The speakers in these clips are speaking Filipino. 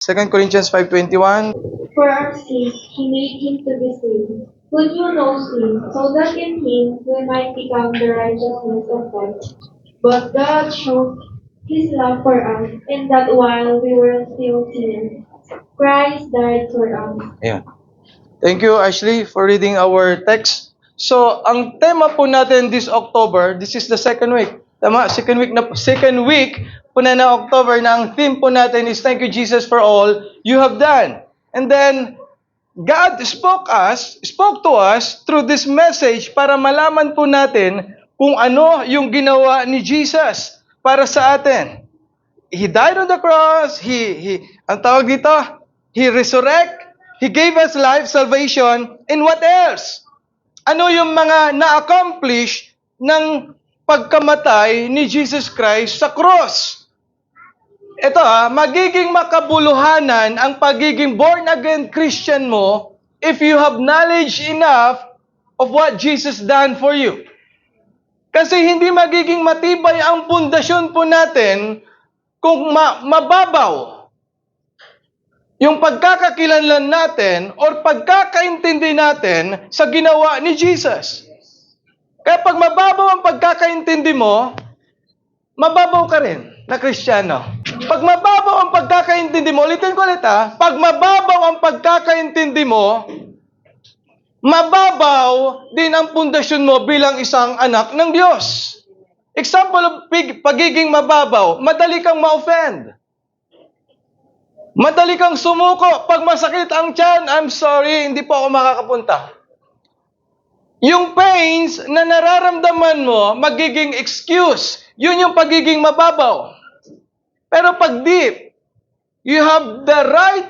2 Corinthians 5:21. For our sake, he made him to be sin, who knew no sin, so that in him we might become the righteousness of God. But God showed his love for us, in that while we were still sinners, Christ died for us. Ayan. Thank you, Ashley, for reading our text. So, ang tema po natin this October, this is the second week. Tama? Second week po na October na ang theme po natin is Thank you, Jesus, for all you have done. And then, God spoke to us through this message para malaman po natin kung ano yung ginawa ni Jesus para sa atin. He died on the cross, ang tawag dito, He resurrected, He gave us life, salvation, and what else? Ano yung mga na-accomplish ng pagkamatay ni Jesus Christ sa cross? Ito magiging makabuluhanan ang pagiging born-again Christian mo if you have knowledge enough of what Jesus done for you. Kasi hindi magiging matibay ang pundasyon po natin kung mababaw yung pagkakakilanlan natin or pagkakaintindi natin sa ginawa ni Jesus. Kaya pag mababaw ang pagkakaintindi mo, mababaw ka rin na Kristiyano. Pag mababaw ang pagkakaintindi mo, ulitin ko ulit pag mababaw ang pagkakaintindi mo, mababaw din ang pundasyon mo bilang isang anak ng Diyos. Example of pagiging mababaw, madali kang ma-offend. Madali kang sumuko. Pag masakit ang tiyan, I'm sorry, hindi po ako makakapunta. Yung pains na nararamdaman mo, magiging excuse. Yun yung pagiging mababaw. Pero pag deep, you have the right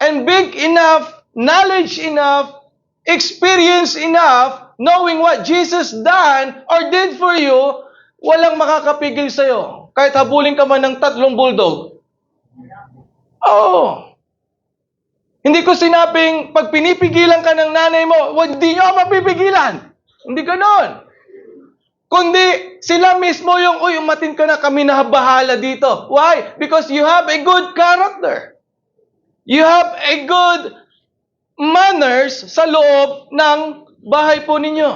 and big enough, knowledge enough, experience enough, knowing what Jesus done or did for you, walang makakapigil sa'yo. Kahit habulin ka man ng 3 bulldog. Hindi ko sinabing pag pinipigilan ka ng nanay mo, hindi nyo ako mapipigilan. Hindi ganon. Kundi sila mismo yung, umatin ka na, kami na bahala dito. Why? Because you have a good character. You have a good manners sa loob ng bahay po ninyo.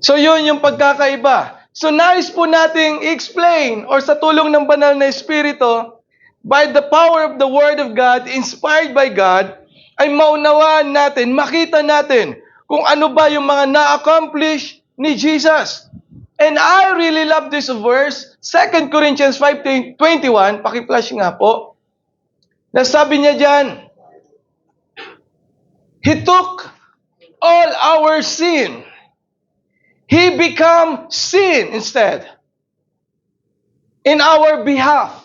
So yun yung pagkakaiba. So nais po nating explain or sa tulong ng banal na Espiritu, by the power of the Word of God, inspired by God, ay maunawaan natin, makita natin kung ano ba yung mga na-accomplish ni Jesus. And I really love this verse, 2 Corinthians 5:21, paki-flash nga po. Nasabi niya dyan, He took all our sin. He became sin instead in our behalf,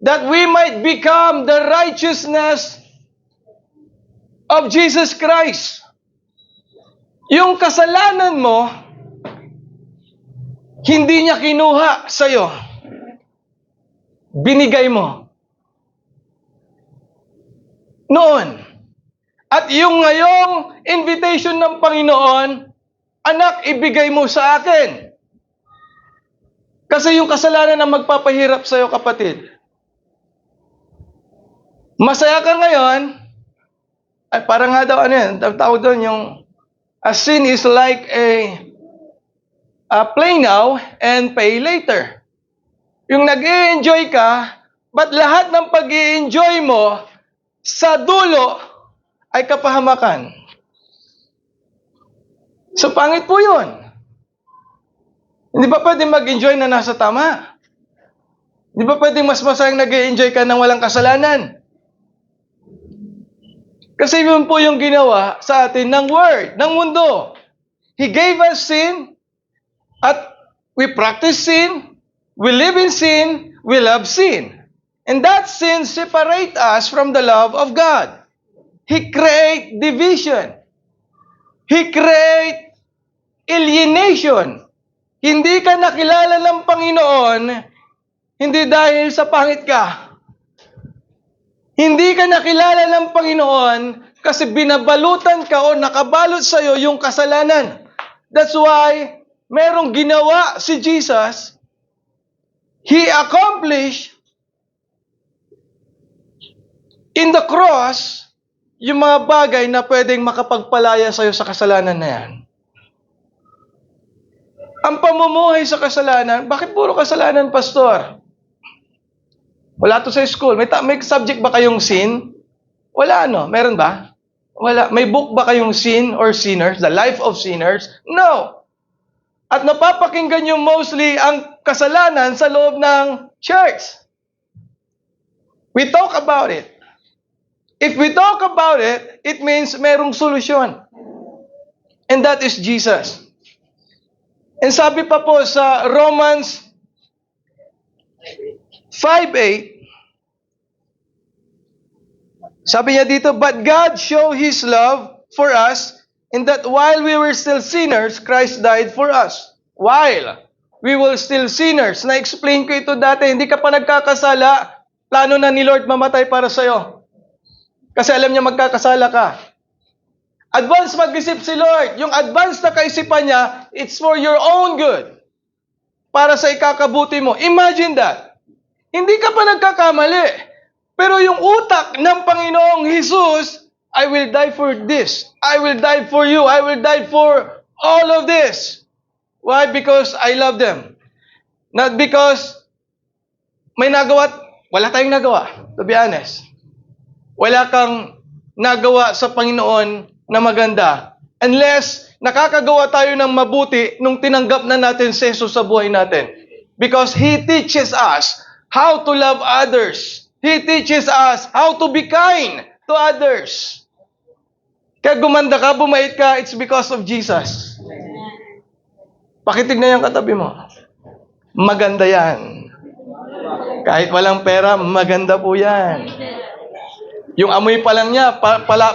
that we might become the righteousness of Jesus Christ. Yung kasalanan mo, hindi niya kinuha sa'yo. Binigay mo. Noon. At yung ngayong invitation ng Panginoon, anak, ibigay mo sa akin. Kasi yung kasalanan ang magpapahirap sa'yo, kapatid. Masaya ka ngayon, ay parang nga daw, tawag doon yung, a sin is like a play now and pay later. Yung nag-i-enjoy ka, but lahat ng pag-i-enjoy mo, sa dulo, ay kapahamakan. So, pangit po yun. Hindi ba pwede mag-enjoy na nasa tama? Hindi ba pwede mas masayang nag-enjoy ka nang walang kasalanan? Kasi yun po yung ginawa sa atin ng Word, ng mundo. He gave us sin, at we practice sin, we live in sin, we love sin. And that sin separates us from the love of God. He creates division. He creates alienation. Hindi ka nakilala ng Panginoon, hindi dahil sa pangit ka. Hindi ka nakilala ng Panginoon kasi binabalutan ka o nakabalot sa'yo yung kasalanan. That's why merong ginawa si Jesus. He accomplished In the cross, yung mga bagay na pwedeng makapagpalaya sa'yo sa kasalanan na yan. Ang pamumuhay sa kasalanan, bakit puro kasalanan, pastor? Wala to sa school. May subject ba kayong sin? Wala, no? Meron ba? Wala. May book ba kayong sin or sinners? The life of sinners? No. At napapakinggan nyo mostly ang kasalanan sa loob ng church. We talk about it. If we talk about it, it means merong solusyon. And that is Jesus. And sabi pa po sa Romans 5:8, sabi niya dito, but God showed His love for us in that while we were still sinners, Christ died for us. While we were still sinners. Na-explain ko ito dati, hindi ka pa nagkakasala, plano na ni Lord mamatay para sa'yo. Kasi alam niya magkakasala ka. Advance mag-isip si Lord. Yung advance na kaisipan niya, it's for your own good. Para sa ikakabuti mo. Imagine that. Hindi ka pa nagkakamali. Pero yung utak ng Panginoong Jesus, I will die for this. I will die for you. I will die for all of this. Why? Because I love them. Not because may nagawa. Wala tayong nagawa, to be honest. Wala kang nagawa sa Panginoon na maganda unless nakakagawa tayo ng mabuti nung tinanggap na natin si Jesus sa buhay natin. Because He teaches us how to love others. He teaches us how to be kind to others. Kaya gumanda ka, bumait ka, it's because of Jesus. Pakitignan yung katabi mo. Maganda yan. Kahit walang pera, maganda po yan. Yung amoy pa lang niya,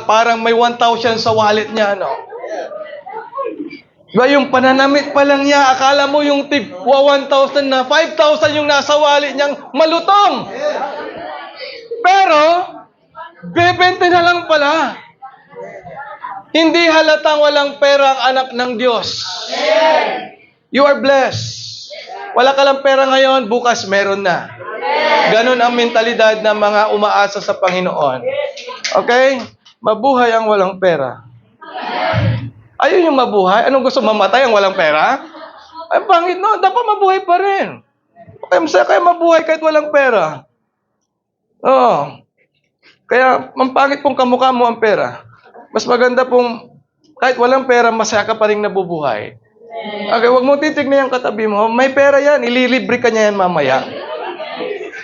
parang may 1,000 sa wallet niya, no? Diba, yung pananamit pa lang niya, akala mo yung tip 1,000 na 5,000 yung nasa wallet niyang malutong. Pero, bebente na lang pala. Hindi halatang walang pera ang anak ng Diyos. You are blessed. Wala ka lang pera ngayon, bukas meron na. Ganon ang mentalidad ng mga umaasa sa Panginoon. Okay? Mabuhay ang walang pera. Ayun yung mabuhay. Anong gusto, mamatay ang walang pera? Ay, pangit, no? Dapat mabuhay pa rin. Okay, masaya kaya mabuhay kahit walang pera. Oo. Kaya, mampangit pong kamukha mo ang pera. Mas maganda pong, kahit walang pera, masaya ka pa rin nabubuhay. Okay, wag mo titignan yung katabi mo. May pera yan, ililibre ka niya yan mamaya.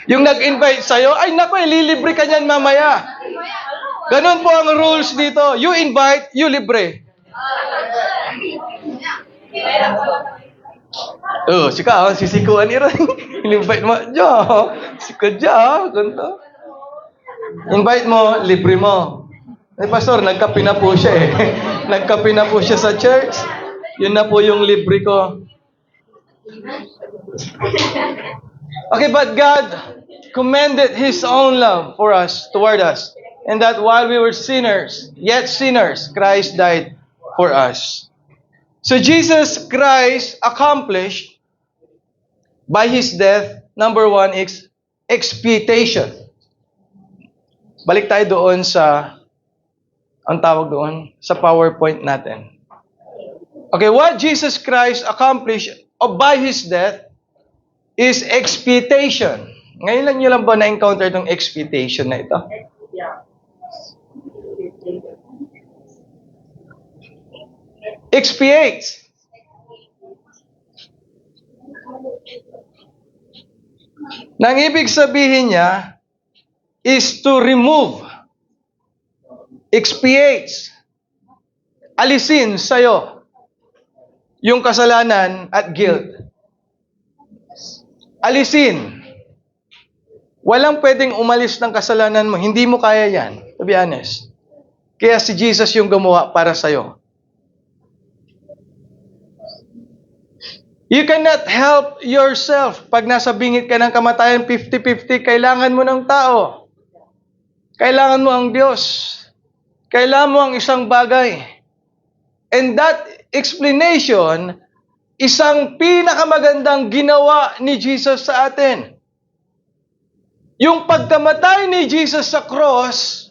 Yung nag-invite sa'yo, ay naku, ililibre ka niyan mamaya. Ganon po ang rules dito. You invite, you libre. Oh, sika, sisikuan ni Ray. In-invite mo, Jo. Sika, Jo. Ganto. Invite mo, libre mo. Eh, pastor, nagkape na po siya eh. Nagkape na po siya sa church. Yun na po yung libre ko. Okay, but God commended His own love for us, toward us. And that while we were sinners, yet sinners, Christ died for us. So Jesus Christ accomplished by His death, number one, is expiation. Balik tayo doon sa, ang tawag doon, sa PowerPoint natin. Okay, what Jesus Christ accomplished by His death is expiation. Ngayon nyo lang ba na-encounter itong expiation na ito? Expiate. Nang ibig sabihin niya is to remove. Expiate. Alisin sa'yo yung kasalanan at guilt. Alisin. Walang pwedeng umalis ng kasalanan mo. Hindi mo kaya yan. To be honest. Kaya si Jesus yung gumawa para sa'yo. You cannot help yourself. Pag nasa bingit ka ng kamatayan, 50-50, kailangan mo ng tao. Kailangan mo ang Diyos. Kailangan mo ang isang bagay. And that explanation, isang pinakamagandang ginawa ni Jesus sa atin. Yung pagkamatay ni Jesus sa cross,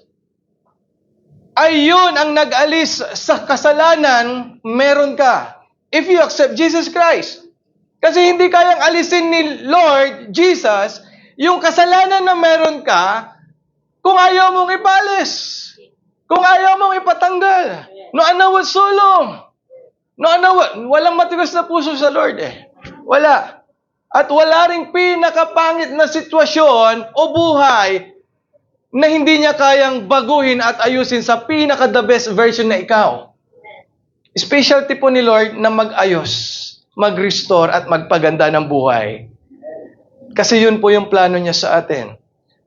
ay yun ang nag-alis sa kasalanan meron ka. If you accept Jesus Christ. Kasi hindi kayang alisin ni Lord Jesus yung kasalanan na meron ka kung ayaw mong ipalis. Kung ayaw mong ipatanggal. No anawat sulong. No anawat. Walang matigas na puso sa Lord eh. Wala. At wala ring pinakapangit na sitwasyon o buhay na hindi niya kayang baguhin at ayusin sa pinaka-the best version na ikaw. Specialty po ni Lord na mag-ayos, mag-restore at magpaganda ng buhay. Kasi yun po yung plano niya sa atin.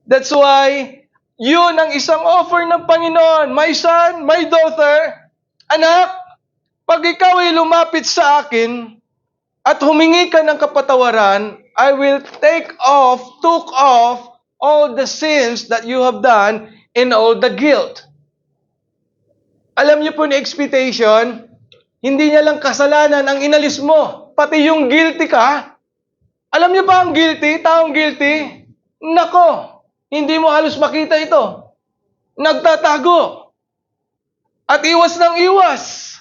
That's why, yun ang isang offer ng Panginoon. My son, my daughter, anak, pag ikaw ay lumapit sa akin at humingi ka ng kapatawaran, I will took off all the sins that you have done and all the guilt. Alam niyo po ni expectation, hindi niya lang kasalanan ang inalis mo, pati yung guilty ka. Alam niyo ba ang guilty, taong guilty? Nako, hindi mo halos makita ito. Nagtatago. At iwas ng iwas.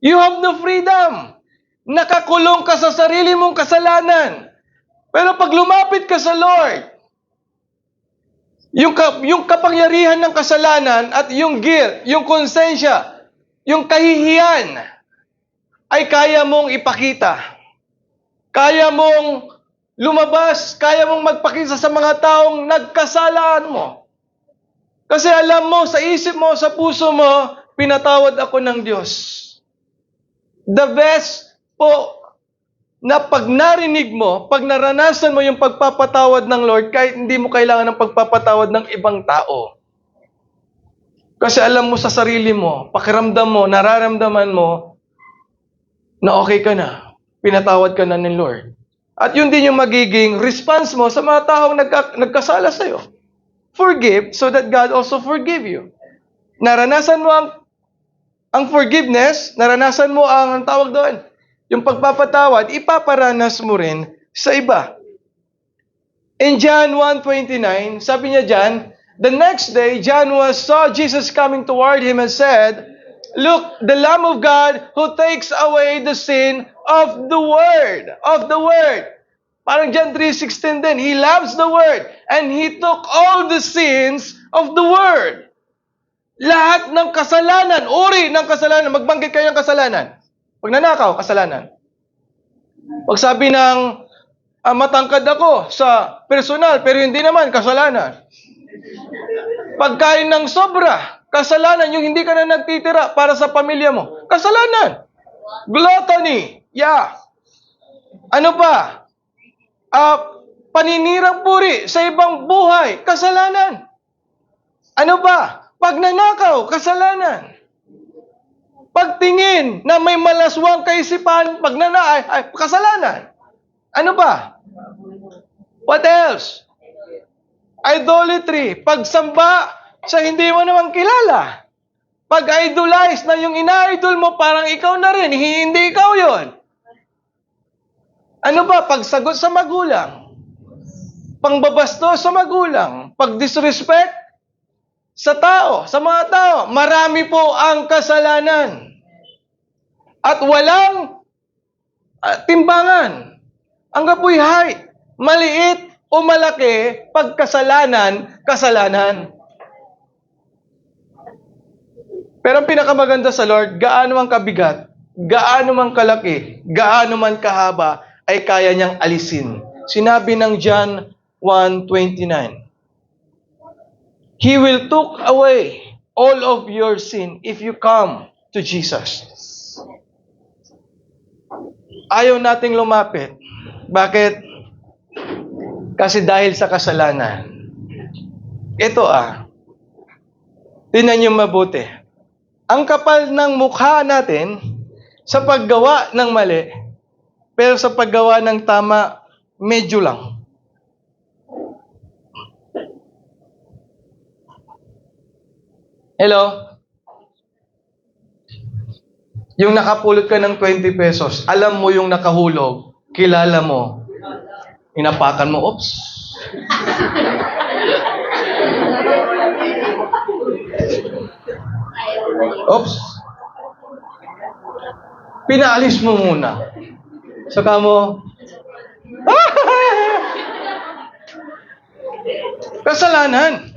You have no freedom. Nakakulong ka sa sarili mong kasalanan. Pero pag lumapit ka sa Lord, yung kapangyarihan ng kasalanan at yung guilt, yung konsensya, yung kahihiyan, ay kaya mong ipakita. Kaya mong lumabas, kaya mong magpakita sa mga taong nagkasalaan mo. Kasi alam mo, sa isip mo, sa puso mo, pinatawad ako ng Diyos. The best po na pag narinig mo, pag naranasan mo yung pagpapatawad ng Lord, kahit hindi mo kailangan ng pagpapatawad ng ibang tao. Kasi alam mo sa sarili mo, pakiramdam mo, nararamdaman mo, na okay ka na. Pinatawad ka na ni Lord. At yun din yung magiging response mo sa mga taong nagkasala sa'yo. Forgive so that God also forgive you. Naranasan mo ang forgiveness, naranasan mo ang tawag doon, yung pagpapatawad, ipaparanas mo rin sa iba. In John 1:29, sabi niya dyan, the next day, John saw Jesus coming toward him and said, "Look, the Lamb of God who takes away the sin of the world." Of the world. Parang John 3:16 din. He loves the world and He took all the sins of the world. Lahat ng kasalanan, uri ng kasalanan, magbanggit kayo ng kasalanan. Pag nanakaw, kasalanan. Pag sabi ng matangkad ako sa personal, pero hindi naman, kasalanan. Pagkain ng sobra, kasalanan, yung hindi ka na nagtitira para sa pamilya mo, kasalanan. Gluttony, yeah. Ano pa? Paninirang puri sa ibang buhay, kasalanan. Ano pa? Pagnanakaw, kasalanan. Pagtingin na may malaswang kaisipan, kasalanan. Ano ba? What else? Idolatry. Pagsamba sa hindi mo naman kilala. Pag-idolize na yung ina-idol mo, parang ikaw na rin. Hindi ikaw yon. Ano ba? Pagsagot sa magulang. Pangbabasto sa magulang. Pag-disrespect sa tao, sa mga tao. Marami po ang kasalanan. At walang timbangan. Ang kapoy height, maliit o malaki, pagkasalanan, kasalanan. Pero ang pinakamaganda sa Lord, gaano man kabigat, gaano man kalaki, gaano man kahaba, ay kaya niyang alisin. Sinabi ng John 1:29, He will take away all of your sin if you come to Jesus. Ayaw nating lumapit. Bakit? Kasi dahil sa kasalanan. Ito tingnan niyo mabuti. Ang kapal ng mukha natin sa paggawa ng mali, pero sa paggawa ng tama, medyo lang. Hello? Yung nakapulot ka ng 20 pesos, alam mo yung nakahulog, kilala mo, inapakan mo, oops, Oops. Pinaalis mo muna. Saka mo, kasalanan.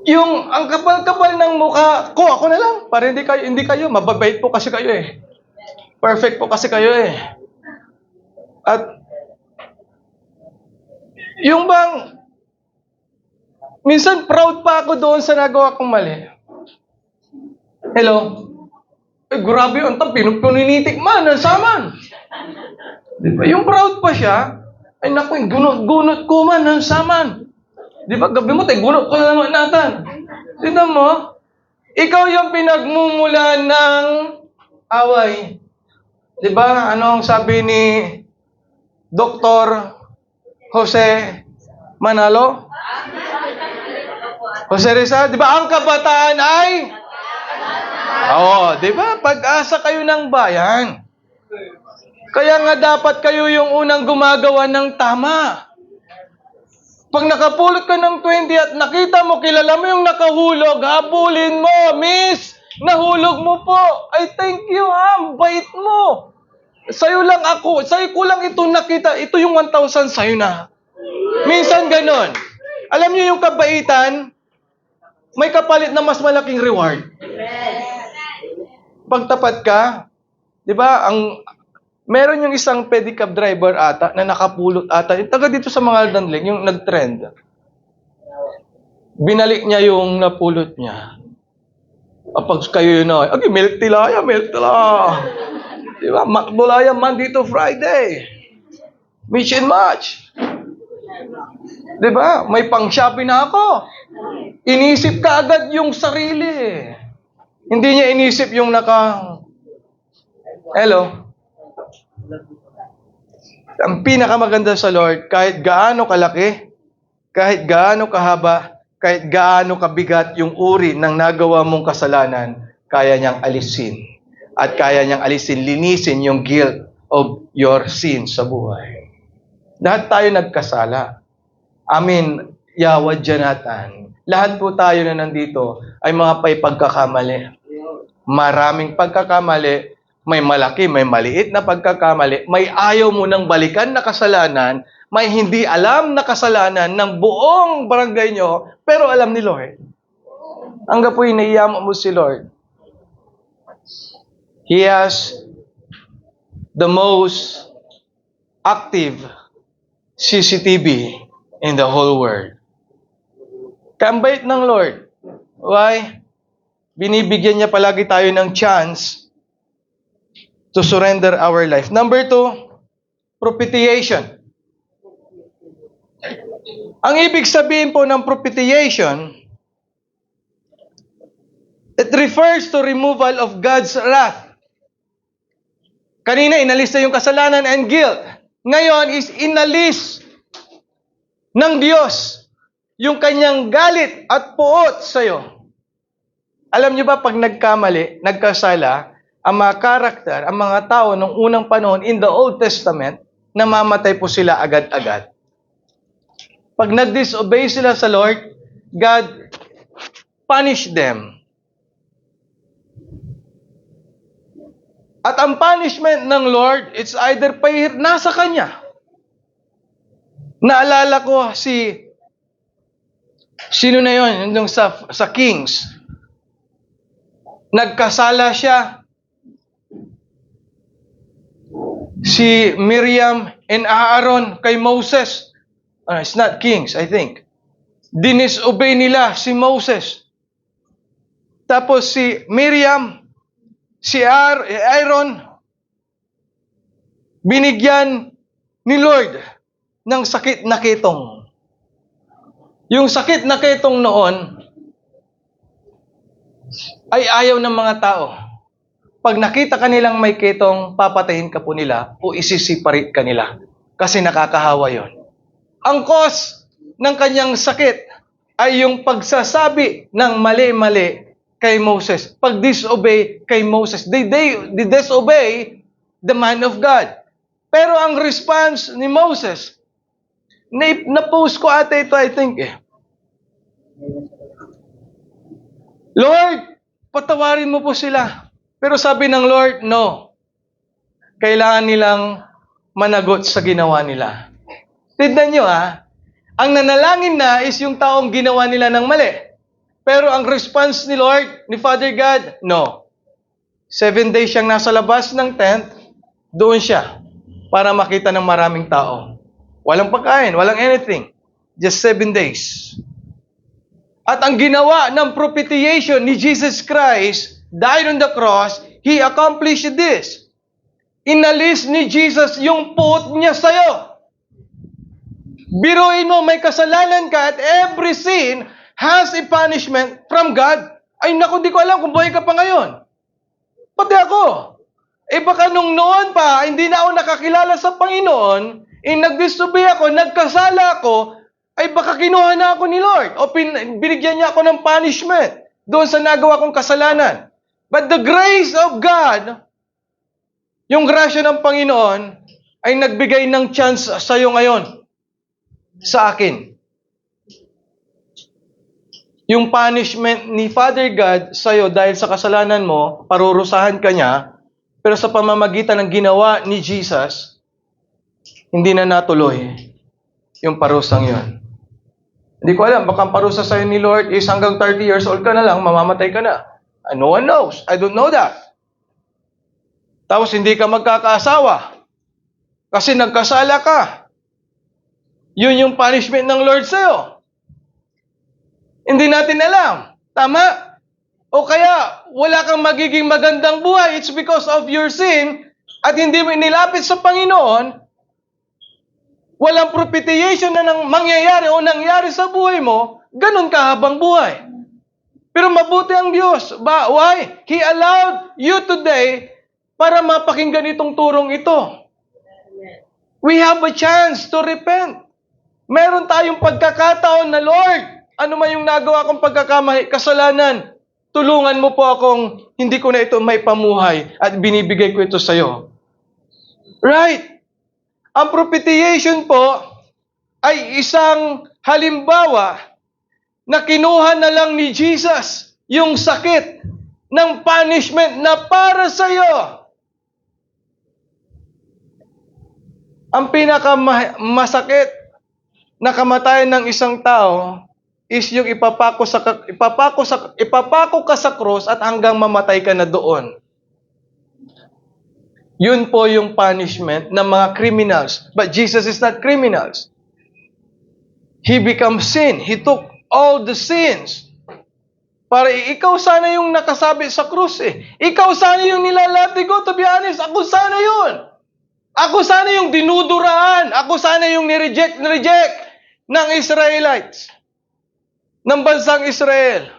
Yung ang kapal-kapal ng mukha ko, ako na lang. Para hindi kayo, mababait po kasi kayo eh. Perfect po kasi kayo eh. At yung bang minsan proud pa ako doon sa nagawa kong mali. Hello? Eh, grabe yun. Pinunitik man, nansaman. Di ba? Yung proud pa siya, ay naku, gunot-gunot ko man, nansaman. Di ba? Gabi mo, gunot ko na naman natin. Tignan mo, ikaw yung pinagmumula ng away. Di ba? Anong sabi ni Dr. Jose Manalo? Jose Rizal, di ba? Ang kabataan ay di ba? Pag-asa kayo ng bayan. Kaya nga dapat kayo yung unang gumagawa ng tama. Pag nakapulot ka ng 20 at nakita mo, kilala mo yung nakahulog, habulin mo, miss, nahulog mo po. Ay, thank you ha, bait mo. Sa'yo lang ako, sa'yo ko lang ito nakita, ito yung 1,000 sa'yo na. Minsan ganon. Alam niyo yung kabaitan, may kapalit na mas malaking reward. Pagtapat ka, di ba, meron yung isang pedicab driver ata na nakapulot ata. Yung taga dito sa mga Danling, yung nag-trend. Binalik niya yung napulot niya. Kapag kayo yun na, okay, milk tila. Di ba? Makbulaya Monday to Friday. Mix and match. Di ba? May pang-shopping na ako. Inisip ka agad yung sarili. Hindi niya inisip yung Hello? Ang pinakamaganda sa Lord, kahit gaano kalaki, kahit gaano kahaba, kahit gaano kabigat yung uri ng nagawa mong kasalanan, kaya niyang alisin. At kaya niyang linisin yung guilt of your sin sa buhay. Lahat tayo nagkasala. Yawad Janatan. Lahat po tayo na nandito ay mga pagkakamali. Maraming pagkakamali, may malaki, may maliit na pagkakamali, may ayaw mo nang balikan na kasalanan, may hindi alam na kasalanan ng buong barangay nyo, pero alam ni Lord. Hanggang po inaiyaman mo si Lord. He has the most active CCTV in the whole world. Kambait ng Lord. Why? Binibigyan niya palagi tayo ng chance to surrender our life. Number 2, propitiation. Ang ibig sabihin po ng propitiation, it refers to removal of God's wrath. Kanina, inalis na yung kasalanan and guilt. Ngayon is inalis ng Diyos yung kanyang galit at puot sa'yo. Alam niyo ba, pag nagkamali, nagkasala, ang mga karakter, ang mga tao nung unang panahon in the Old Testament, namamatay po sila agad-agad. Pag nag-disobey sila sa Lord, God punish them. At ang punishment ng Lord, it's either nasa Kanya. Naalala ko sino na yun? Yung sa Kings. Nagkasala siya. Si Miriam and Aaron kay Moses. It's not Kings, I think. Dinisobey nila si Moses. Tapos si Miriam, si Aaron, binigyan ni Lord ng sakit na ketong. Yung sakit na ketong noon, ay ayaw ng mga tao. Pag nakita kanilang may ketong, papatayin ka po nila o isisiparit ka nila. Kasi nakakahawa yon. Ang cause ng kanyang sakit ay yung pagsasabi ng mali-mali kay Moses. Pag-disobey kay Moses. They disobey the man of God. Pero ang response ni Moses, Na-post ko ate ito, I think eh. Lord, patawarin mo po sila. Pero sabi ng Lord, no. Kailangan nilang managot sa ginawa nila. Tignan nyo ang nanalangin na is yung taong ginawa nila ng mali. Pero ang response ni Lord, ni Father God, no. 7 days siyang nasa labas ng tent, doon siya para makita ng maraming tao. Walang pagkain, walang anything. Just 7 days. At ang ginawa ng propitiation ni Jesus Christ, died on the cross, He accomplished this. Inalis ni Jesus yung puot niya sa'yo. Biruin mo, may kasalanan ka at every sin has a punishment from God. Ay naku, di ko alam kung buhay ka pa ngayon. Pati ako. Baka nung noon pa, hindi na ako nakakilala sa Panginoon, nag-disobey ako, nagkasala ako, ay baka kinuha na ako ni Lord o binigyan niya ako ng punishment doon sa nagawa kong kasalanan. But the grace of God, yung grasya ng Panginoon, ay nagbigay ng chance sa iyo ngayon, sa akin. Yung punishment ni Father God sa iyo dahil sa kasalanan mo, parurusahan ka niya, pero sa pamamagitan ng ginawa ni Jesus, hindi na natuloy yung parusang yon. Hindi ko alam, baka ang parusa sa'yo ni Lord is hanggang 30 years old ka na lang, mamamatay ka na. And no one knows. I don't know that. Tapos hindi ka magkakaasawa. Kasi nagkasala ka. Yun yung punishment ng Lord sa'yo. Hindi natin alam. Tama? O kaya, wala kang magiging magandang buhay. It's because of your sin at hindi mo inilapit sa Panginoon. Walang propitiation na nang mangyayari o nangyari sa buhay mo, ganun kahabang buhay. Pero mabuti ang Diyos. Why? He allowed you today para mapakinggan itong turong ito. We have a chance to repent. Meron tayong pagkakataon na, Lord, ano man yung nagawa kong kasalanan, tulungan mo po akong hindi ko na ito may pamuhay at binibigay ko ito sa iyo. Right? Ang propitiation po ay isang halimbawa na kinuha na lang ni Jesus yung sakit ng punishment na para sa iyo. Ang pinakamasakit na kamatayan ng isang tao is yung ipapako ka sa cross at hanggang mamatay ka na doon. Yun po yung punishment ng mga criminals. But Jesus is not criminals. He becomes sin. He took all the sins. Para ikaw sana yung nakasabi sa krus eh. Ikaw sana yung nilalatigo. To be honest, ako sana yun. Ako sana yung dinuduraan. Ako sana yung nireject ng Israelites. Ng bansang Israel.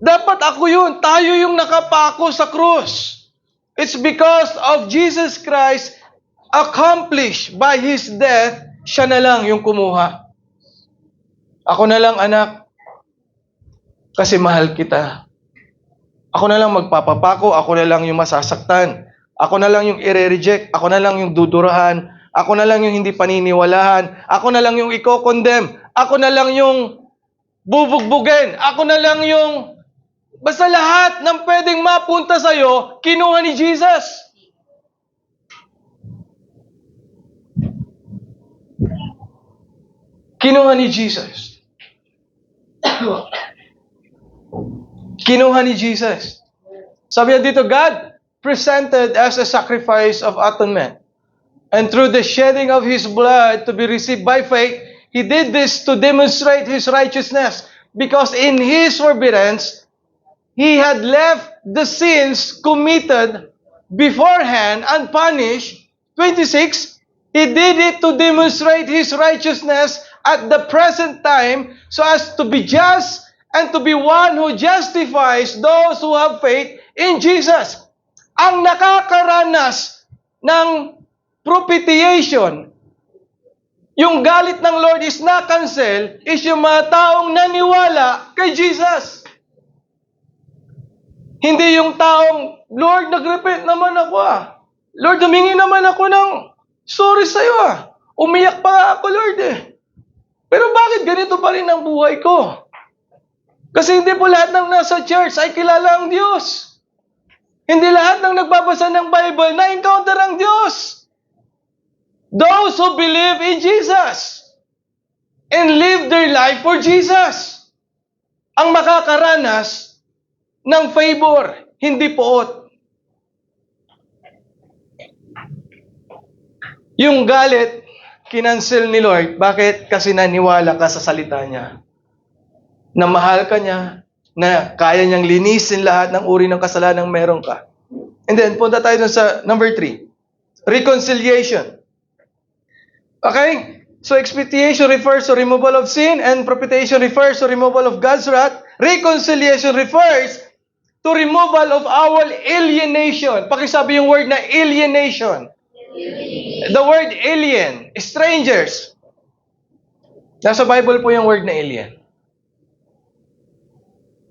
Dapat ako yun. Tayo yung nakapako sa krus. It's because of Jesus Christ accomplished by His death, siya na lang yung kumuha. Ako na lang anak, kasi mahal kita. Ako na lang magpapapako, ako na lang yung masasaktan. Ako na lang yung i-reject, ako na lang yung dudurahan, ako na lang yung hindi paniniwalahan, ako na lang yung i-condemn, ako na lang yung bubugbugin, ako na lang yung basta lahat ng pwedeng mapunta sa'yo, kinuha ni Jesus. Kinuha ni Jesus. Kinuha ni Jesus. Sabi niya dito, God presented as a sacrifice of atonement. And through the shedding of His blood to be received by faith, He did this to demonstrate His righteousness. Because in His forbearance, He had left the sins committed beforehand unpunished. 26, He did it to demonstrate His righteousness at the present time so as to be just and to be one who justifies those who have faith in Jesus. Ang nakakaranas ng propitiation, yung galit ng Lord is na-cancel, is yung mga taong naniwala kay Jesus. Hindi yung taong, Lord, nag-repent naman ako Lord, humingi naman ako ng sorry sa'yo Umiyak pa nga ako, Lord eh. Pero bakit ganito pa rin ang buhay ko? Kasi hindi po lahat ng nasa church ay kilala ang Diyos. Hindi lahat ng nagbabasa ng Bible na-encounter ang Diyos. Those who believe in Jesus and live their life for Jesus ang makakaranas ng favor, hindi poot. Yung galit, kinancel ni Lord. Bakit? Kasi naniwala ka sa salita niya. Na mahal ka niya, na kaya niyang linisin lahat ng uri ng kasalanan meron ka. And then, punta tayo dun sa number 3. Reconciliation. Okay? So, expiation refers to removal of sin and propitiation refers to removal of God's wrath. Reconciliation refers to removal of our alienation. Pakisabi yung word na alienation. The word alien, strangers. Nasa Bible po yung word na alien.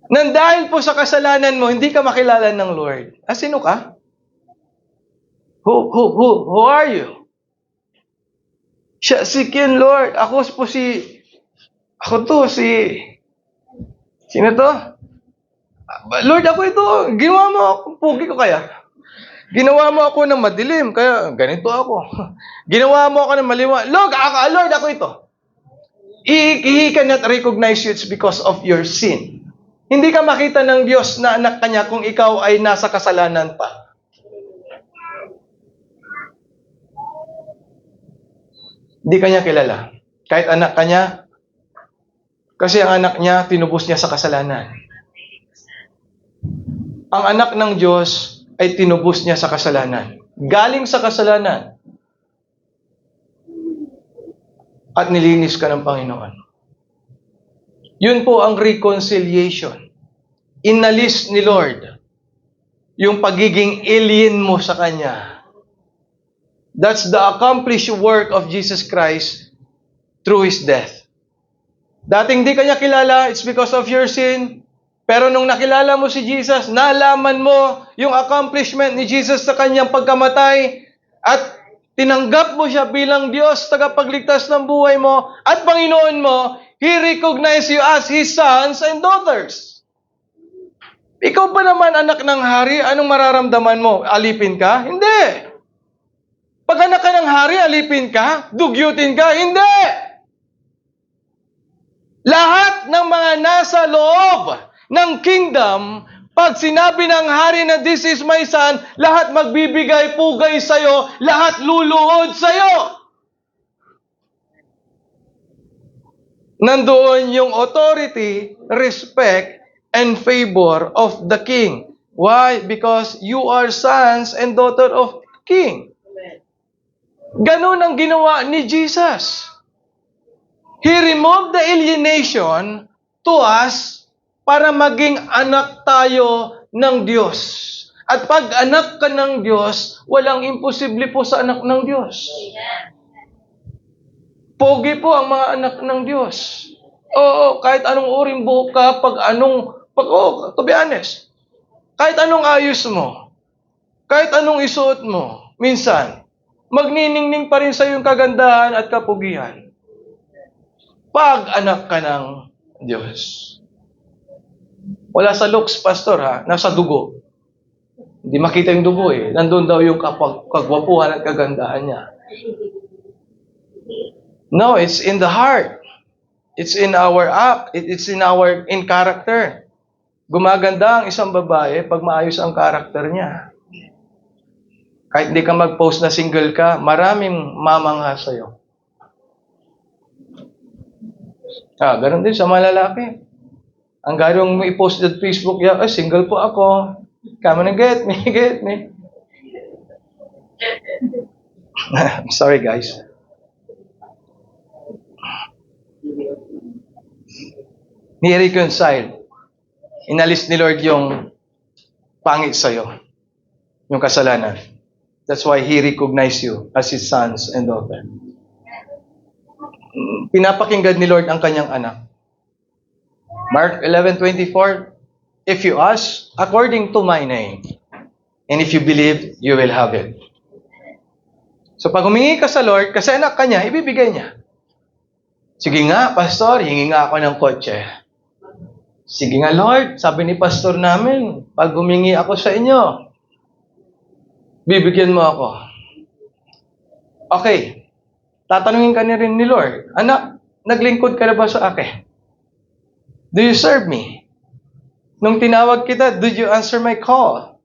Nang dahil po sa kasalanan mo, hindi ka makilala ng Lord. Sino ka? Who are you? Si Ken, Lord. Sino to? Lord, ako ito. Ginawa mo ako, pugi ko kaya? Ginawa mo ako ng madilim, kaya ganito ako. Ginawa mo ako ng maliwanag. Lord, ako ito. He cannot recognize you, it's because of your sin. Hindi ka makita ng Diyos na anak kanya kung ikaw ay nasa kasalanan pa. Hindi kanya kilala. Kahit anak kanya, kasi ang anak niya, tinubos niya sa kasalanan. Ang anak ng Diyos ay tinubos niya sa kasalanan. Galing sa kasalanan. At nilinis ka ng Panginoon. Yun po ang reconciliation. Inalis ni Lord yung pagiging alien mo sa Kanya. That's the accomplished work of Jesus Christ through His death. Dating di Kanya kilala, it's because of your sin. Pero nung nakilala mo si Jesus, nalaman mo yung accomplishment ni Jesus sa Kanyang pagkamatay at tinanggap mo siya bilang Diyos, tagapagligtas ng buhay mo at Panginoon mo, He recognized you as His sons and daughters. Ikaw ba naman anak ng hari, anong mararamdaman mo? Alipin ka? Hindi. Pag anak ka ng hari, alipin ka? Dugyutin ka? Hindi. Lahat ng mga nasa loob ng kingdom, pag sinabi ng hari na this is my son, lahat magbibigay pugay sa'yo, lahat luluhod sa'yo. Nandoon yung authority, respect, and favor of the king. Why? Because you are sons and daughter of king. Ganun ang ginawa ni Jesus. He removed the alienation to us para maging anak tayo ng Diyos. At pag anak ka ng Diyos, walang imposible po sa anak ng Diyos. Pogi po ang mga anak ng Diyos. Oo, kahit anong uring buhok ka, to be honest, kahit anong ayos mo, kahit anong isuot mo, minsan, magniningning pa rin sa yung kagandahan at kapugihan. Pag anak ka ng Diyos. Wala sa looks, pastor ha, nasa dugo. Hindi makita yung dugo eh. Nandun daw yung kagwapuhan at kagandahan niya. No, it's in the heart. It's in our act. It's in character. Gumaganda ang isang babae pag maayos ang karakter niya. Kahit hindi ka mag-post na single ka, maraming mamangha sa'yo. Ganun din sa mga lalaki. Ang garong mo i-post sa Facebook, single po ako. Come on and get me. Sorry guys. Ni-reconcile. Inalis ni Lord yung pangit sa'yo. Yung kasalanan. That's why He recognized you as His sons and daughters. Pinapakinggan ni Lord ang kanyang anak. Mark 11:24, if you ask according to my name, and if you believe, you will have it. So pag humingi ka sa Lord, kasi anak ka niya, ibibigay niya. Sige nga, pastor, hingi nga ako ng kotse. Sige nga, Lord, sabi ni pastor namin, pag humingi ako sa inyo, bibigyan mo ako. Okay, tatanungin ka niya rin ni Lord, anak, naglingkod ka na ba sa akin? Do you serve me? Nung tinawag kita, did you answer my call?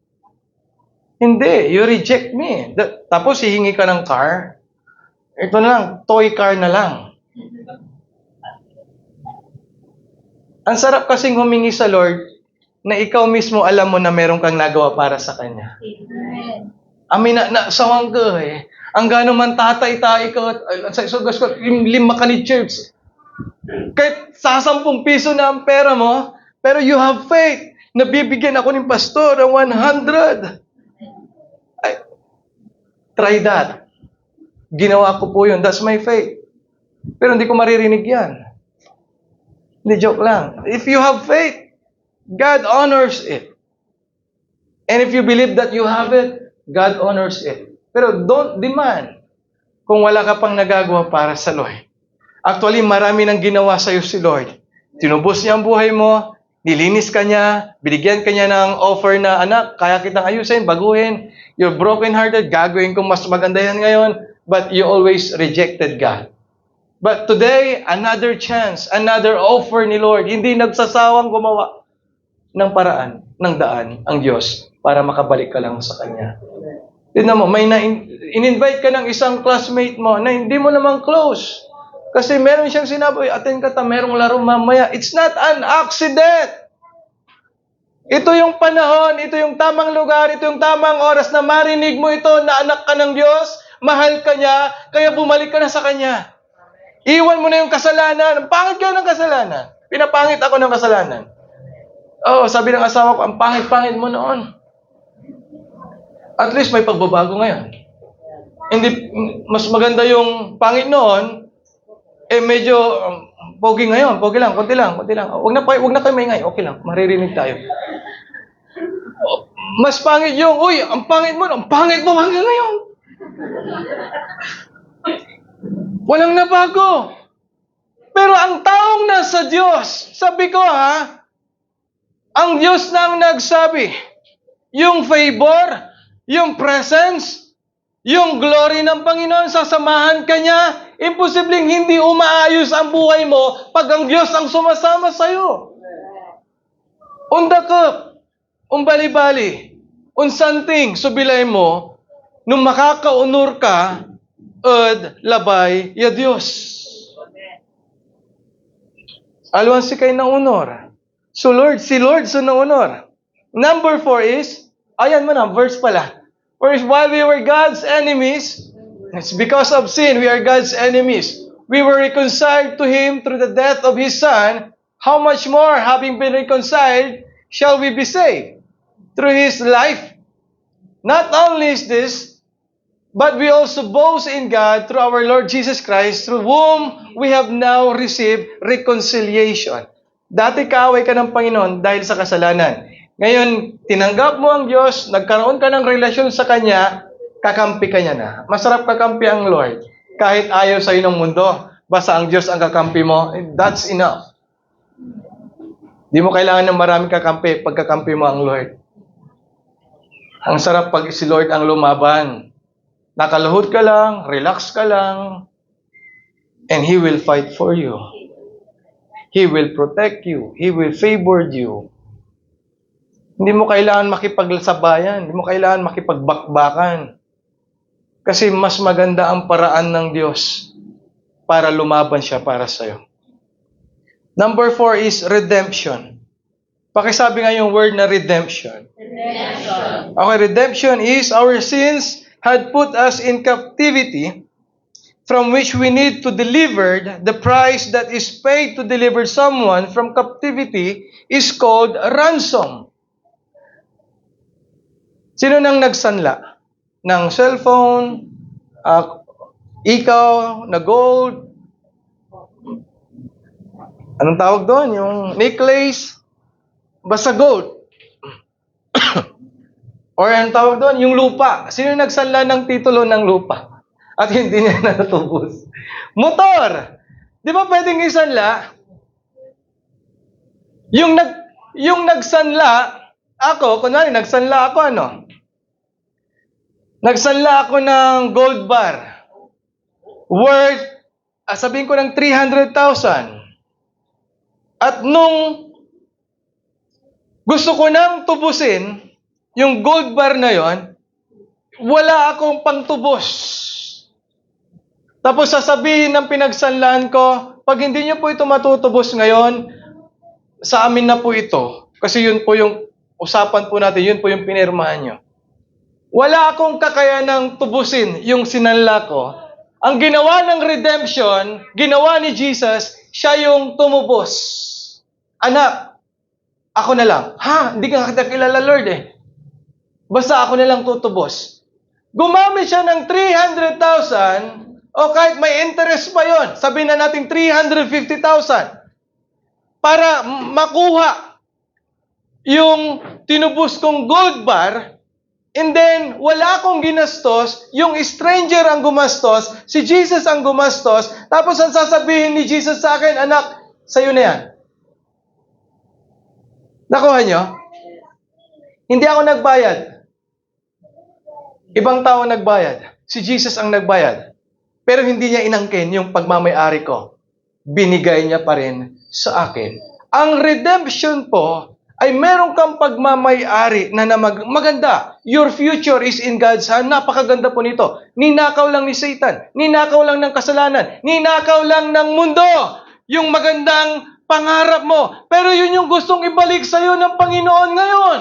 Hindi, you reject me. Tapos hihingi ka ng car. Ito na lang, toy car na lang. Ang sarap kasing humingi sa Lord na ikaw mismo alam mo na meron kang nagawa para sa Kanya. Amin na sawang ka eh. Ang gano'n man tatay-tay ka, sa isugas ko, 5 ka ni church. Kahit sa 10 piso na ang pera mo, pero you have faith na bibigyan ako ng pastor ng 100. Ay, try that. Ginawa ko po yun. That's my faith. Pero hindi ko maririnig yan. Hindi, joke lang. If you have faith, God honors it. And if you believe that you have it, God honors it. Pero don't demand kung wala ka pang nagagawa para sa Lord. Actually, marami nang ginawa sa'yo si Lord. Tinubos niya ang buhay mo, nilinis ka niya, binigyan ka niya ng offer na, anak, kaya kitang ayusin, baguhin. You're broken-hearted, gagawin kong mas maganda yan ngayon, but you always rejected God. But today, another chance, another offer ni Lord. Hindi nagsasawang gumawa ng paraan, ng daan, ang Diyos, para makabalik ka lang sa Kanya. Tignan mo, may in-invite ka ng isang classmate mo na hindi mo naman close. Kasi meron siyang sinabi, attend ka ta, merong laro mamaya. It's not an accident. Ito yung panahon, ito yung tamang lugar, ito yung tamang oras na marinig mo ito na anak ka ng Diyos, mahal ka niya, kaya bumalik ka na sa Kanya. Iwan mo na yung kasalanan. Pangit ka ng kasalanan. Pinapangit ako ng kasalanan. Oh, sabi ng asawa ko, ang pangit-pangit mo noon. At least may pagbabago ngayon. Hindi, mas maganda yung pangit noon, medyo pogi ngayon. Pogi lang, konti lang. Huwag na kayo maingay. Okay lang, maririnig tayo. Mas pangit yung, uy, ang pangit mo hanggang ngayon. Walang nabago. Pero ang taong nasa Diyos, sabi ko ang Diyos na ang nagsabi, yung favor, yung presence, yung glory ng Panginoon, sasamahan ka niya, imposibleng hindi umaayos ang buhay mo pag ang Diyos ang sumasama sa'yo. Undakap, umbali-bali, unsanting, subilay mo, nung makakaunor ka, labay, ya Diyos. Alwan si kay na unor. So Lord, si Lord so na unor. Number 4 is, ayan mo na, verse pala. For if while we were God's enemies, it's because of sin, we are God's enemies. We were reconciled to Him through the death of His Son. How much more, having been reconciled, shall we be saved? Through His life. Not only is this, but we also boast in God through our Lord Jesus Christ, through whom we have now received reconciliation. Dati kaaway ka ng Panginoon dahil sa kasalanan. Ngayon, tinanggap mo ang Diyos, nagkaroon ka ng relasyon sa Kanya, kakampi ka niya na. Masarap kakampi ang Lord. Kahit ayaw sa'yo ng mundo, basta ang Diyos ang kakampi mo, that's enough. Di mo kailangan ng maraming kakampi pagkakampi mo ang Lord. Ang sarap pag si Lord ang lumaban. Nakaluhod ka lang, relax ka lang, and He will fight for you. He will protect you. He will favor you. Hindi mo kailangan makipagsabayan. Hindi mo kailangan makipagbakbakan. Kasi mas maganda ang paraan ng Diyos para lumaban siya para sa'yo. Number 4 is redemption. Pakisabi nga yung word na redemption. Redemption. Okay, redemption is our sins had put us in captivity, from which we need to deliver. The price that is paid to deliver someone from captivity is called ransom. Sino nang nagsanla? Ng cellphone, ikaw, na gold, anong tawag doon? Yung necklace, basta gold. Or ang tawag doon, yung lupa. Sino nagsanla ng titulo ng lupa? At hindi niya natubos. Motor! Di ba pwedeng isanla? Yung nagsanla, ako, kunwari, nagsanla ako, ano? Nagsanla ako ng gold bar. Worth, sabihin ko ng 300,000. At nung gusto ko nang tubusin, yung gold bar na yon, wala akong pangtubos. Tapos sasabihin ng pinagsanlaan ko, pag hindi niyo po ito matutubos ngayon, sa amin na po ito. Kasi yun po yung usapan po natin, yun po yung pinirmahan nyo. Wala akong kakayanang tubusin yung sinanla ko. Ang ginawa ng redemption, ginawa ni Jesus, siya yung tumubos. Anak, ako na lang. Ha? Hindi ka kita kilala, Lord eh. Basta ako na lang tutubos. Gumamit siya ng 300,000 o kahit may interest pa yon, sabihin na natin 350,000 para makuha yung tinubos kong gold bar, and then wala akong ginastos, yung stranger ang gumastos, si Jesus ang gumastos, tapos ang sasabihin ni Jesus sa akin, anak, sa'yo na yan. Nakuha nyo? Hindi ako nagbayad. Ibang tao nagbayad. Si Jesus ang nagbayad. Pero hindi niya inangkin yung pagmamayari ko. Binigay niya pa rin sa akin. Ang redemption po ay meron kang pagmamayari na maganda. Your future is in God's hand. Napakaganda po nito. Ninakaw lang ni Satan. Ninakaw lang ng kasalanan. Ninakaw lang ng mundo. Yung magandang pangarap mo. Pero yun yung gustong ibalik sa'yo ng Panginoon ngayon.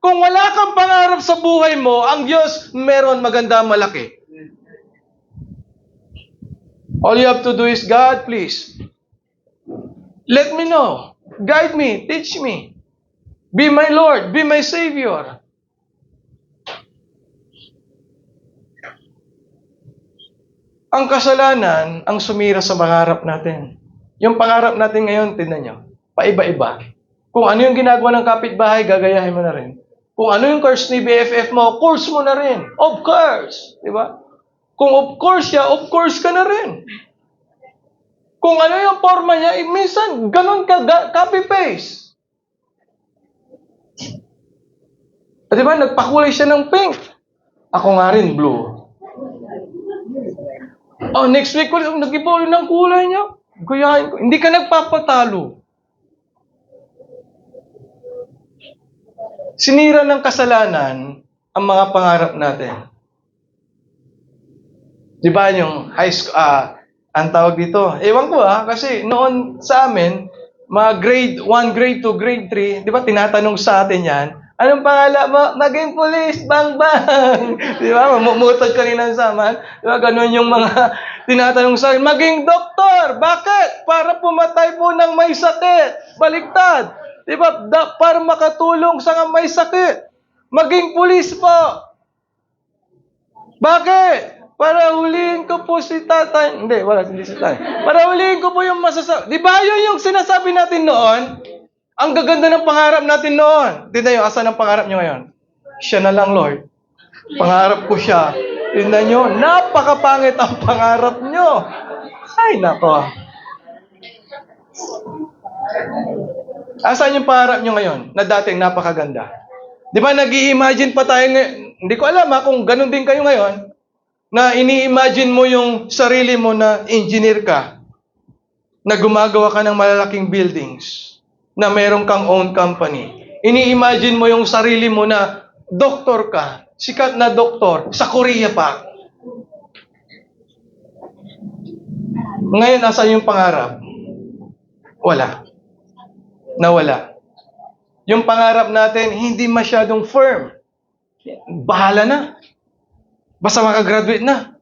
Kung wala kang pangarap sa buhay mo, ang Diyos meron maganda malaki. All you have to do is, God, please, let me know. Guide me. Teach me. Be my Lord. Be my Savior. Ang kasalanan ang sumira sa pangarap natin. Yung pangarap natin ngayon, tingnan nyo, paiba-iba. Kung ano yung ginagawa ng kapitbahay, gagayahin mo na rin. Kung ano yung course ni BFF mo, course mo na rin. Of course. Di ba? Kung of course siya, of course ka na rin. Kung ano yung forma niya, minsan, ganun ka, copy-paste. Di ba, nagpakulay siya ng pink. Ako nga rin, blue. Oh, next week, nag-iba ng kulay niya. Guyahin ko. Hindi ka nagpapatalo. Sinira ng kasalanan ang mga pangarap natin. Di ba yung high school, ang tawag dito, ewan ko kasi noon sa amin, mga grade 1, grade 2, grade 3, di ba tinatanong sa atin yan, anong pangalan mo? Maging police, bang bang! Di ba? Mamumutag kanina sa amin. Di ba? Ganun yung mga tinatanong sa akin. Maging doktor! Bakit? Para pumatay po ng may sakit. Baliktad. Di ba? Para makatulong sa may sakit. Maging police po. Bakit? Para huliin ko po si tatay. Hindi si tatay. Para huliin ko po yung masasabi. Di ba yun yung sinasabi natin noon? Ang gaganda ng pangarap natin noon. Tignan nyo, asan ang pangarap nyo ngayon? Siya na lang, Lord. Pangarap ko siya. Tignan nyo, napakapangit ang pangarap nyo. Ay, nako. Asan yung pangarap nyo ngayon na dating napakaganda? Di ba nag-i-imagine pa tayo ngayon? Hindi ko alam kung ganun din kayo ngayon na ini-imagine mo yung sarili mo na engineer ka, na gumagawa ka ng malalaking buildings, na meron kang own company. Ini-imagine mo yung sarili mo na doktor ka, sikat na doktor, sa Korea pa. Ngayon, nasa yung pangarap? Wala. Nawala. Yung pangarap natin, hindi masyadong firm. Bahala na. Basta makagraduate na.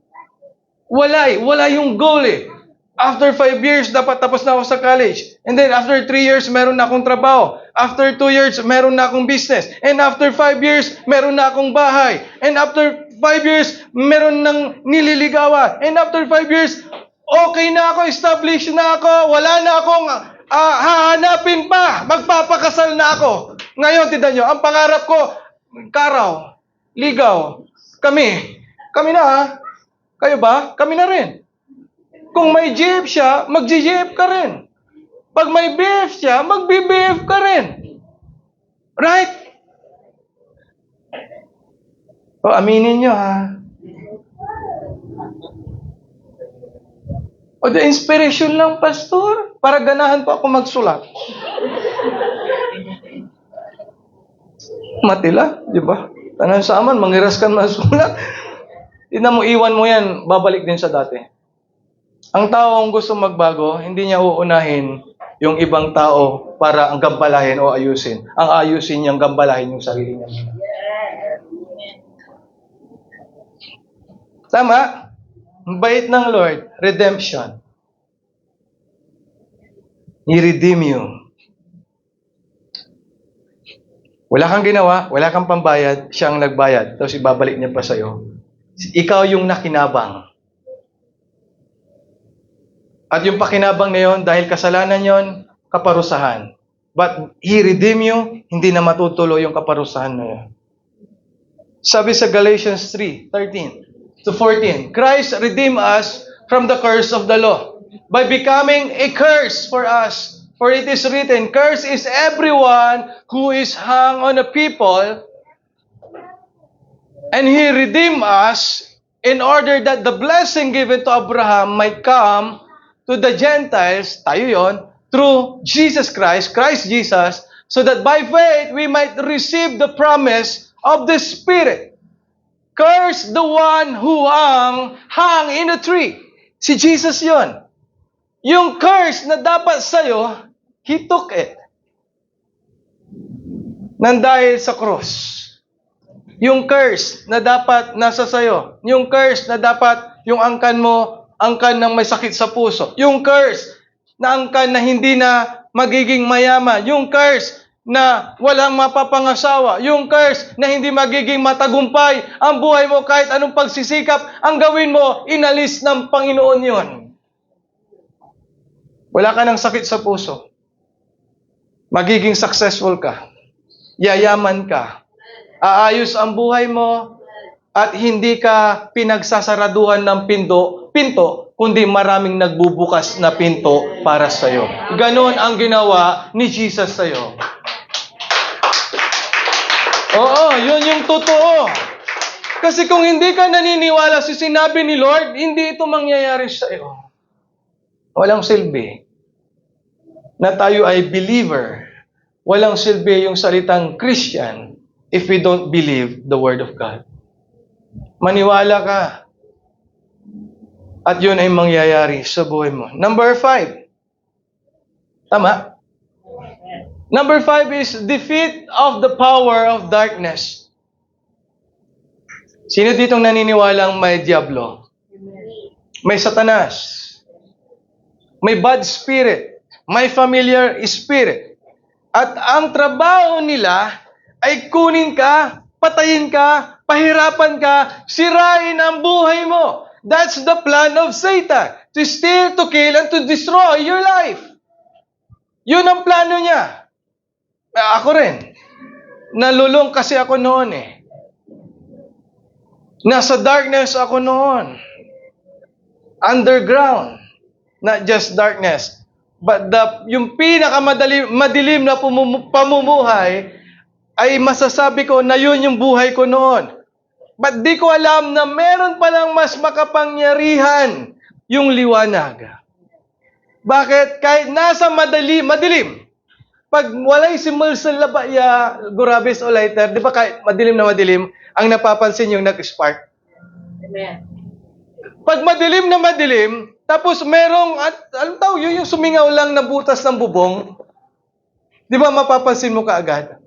Wala yung goal eh. After 5 years, dapat tapos na ako sa college. And then after 3 years, meron na akong trabaho. After 2 years, meron na akong business. And after 5 years, meron na akong bahay. And after 5 years, meron nang nililigawan. And after 5 years, okay na ako, established na ako, wala na akong hahanapin pa. Magpapakasal na ako. Ngayon, tignan nyo, ang pangarap ko, karaw, ligaw, kami na Kayo ba? Kami na rin. Kung may GF siya, mag-GF ka rin. Pag may BF siya, mag-BBF ka rin. Right? O, aminin nyo ha. O, the inspiration lang, pastor. Para ganahan pa ako magsulat. Matila, di ba? Tanan sa aman, mangiras ka masulat. Tignan mo, iwan mo yan, babalik din sa dati. Ang tao ang gusto magbago, hindi niya uunahin yung ibang tao para ang gambalahin o ayusin. Ang ayusin niyang gambalahin yung sarili niya. Tama? Ang bait ng Lord, redemption. I-redeem you. Wala kang ginawa, wala kang pambayad, siya ang nagbayad, tapos ibabalik niya pa sa'yo. Ikaw yung nakinabang. At yung pakinabang na yon, dahil kasalanan yon, kaparusahan. But He redeem you, hindi na matutuloy yung kaparusahan na yun. Sabi sa Galatians 3:13-14, Christ redeemed us from the curse of the law by becoming a curse for us. For it is written, cursed is everyone who is hung on a people, and He redeemed us in order that the blessing given to Abraham might come to the Gentiles, tayo yon, through Jesus Christ, Christ Jesus, so that by faith we might receive the promise of the Spirit. Curse the one who hung in a tree. Si Jesus yon. Yung curse na dapat sa'yo, He took it. Nandahil sa cross. Yung curse na dapat nasa sayo. Yung curse na dapat yung angkan mo, angkan ng may sakit sa puso. Yung curse na angkan na hindi na magiging mayaman. Yung curse na walang mapapangasawa. Yung curse na hindi magiging matagumpay. Ang buhay mo kahit anong pagsisikap, ang gawin mo, inalis ng Panginoon yun. Wala ka ng sakit sa puso. Magiging successful ka. Yayaman ka. Aayos ang buhay mo at hindi ka pinagsasaraduhan ng pinto, kundi maraming nagbubukas na pinto para sa iyo. Ganon ang ginawa ni Jesus sa iyo. Oo, yun yung totoo. Kasi kung hindi ka naniniwala sa sinabi ni Lord, hindi ito mangyayari sa iyo. Walang silbi na tayo ay believer. Walang silbi yung salitang Christian if we don't believe the Word of God. Maniwala ka. At yun ay mangyayari sa buhay mo. Number 5. Tama? Number 5 is defeat of the power of darkness. Sino ditong naniniwalang may diablo? May satanas. May bad spirit. May familiar spirit. At ang trabaho nila ay kunin ka, patayin ka, pahirapan ka, sirain ang buhay mo. That's the plan of Satan. To steal, to kill, and to destroy your life. Yun ang plano niya. Ako rin. Nalulong kasi ako noon eh. Nasa darkness ako noon. Underground. Not just darkness. But yung pinakamadilim na pamumuhay ay masasabi ko na yun yung buhay ko noon. But di ko alam na meron palang mas makapangyarihan yung liwanag. Bakit? Kahit nasa madilim, pag walay simul sa labaya, gurabis o lighter, di ba kahit madilim na madilim, ang napapansin yung nag-spark? Amen. Pag madilim na madilim, tapos merong, alam tawag yun, yung sumingaw lang na butas ng bubong, di ba mapapansin mo kaagad?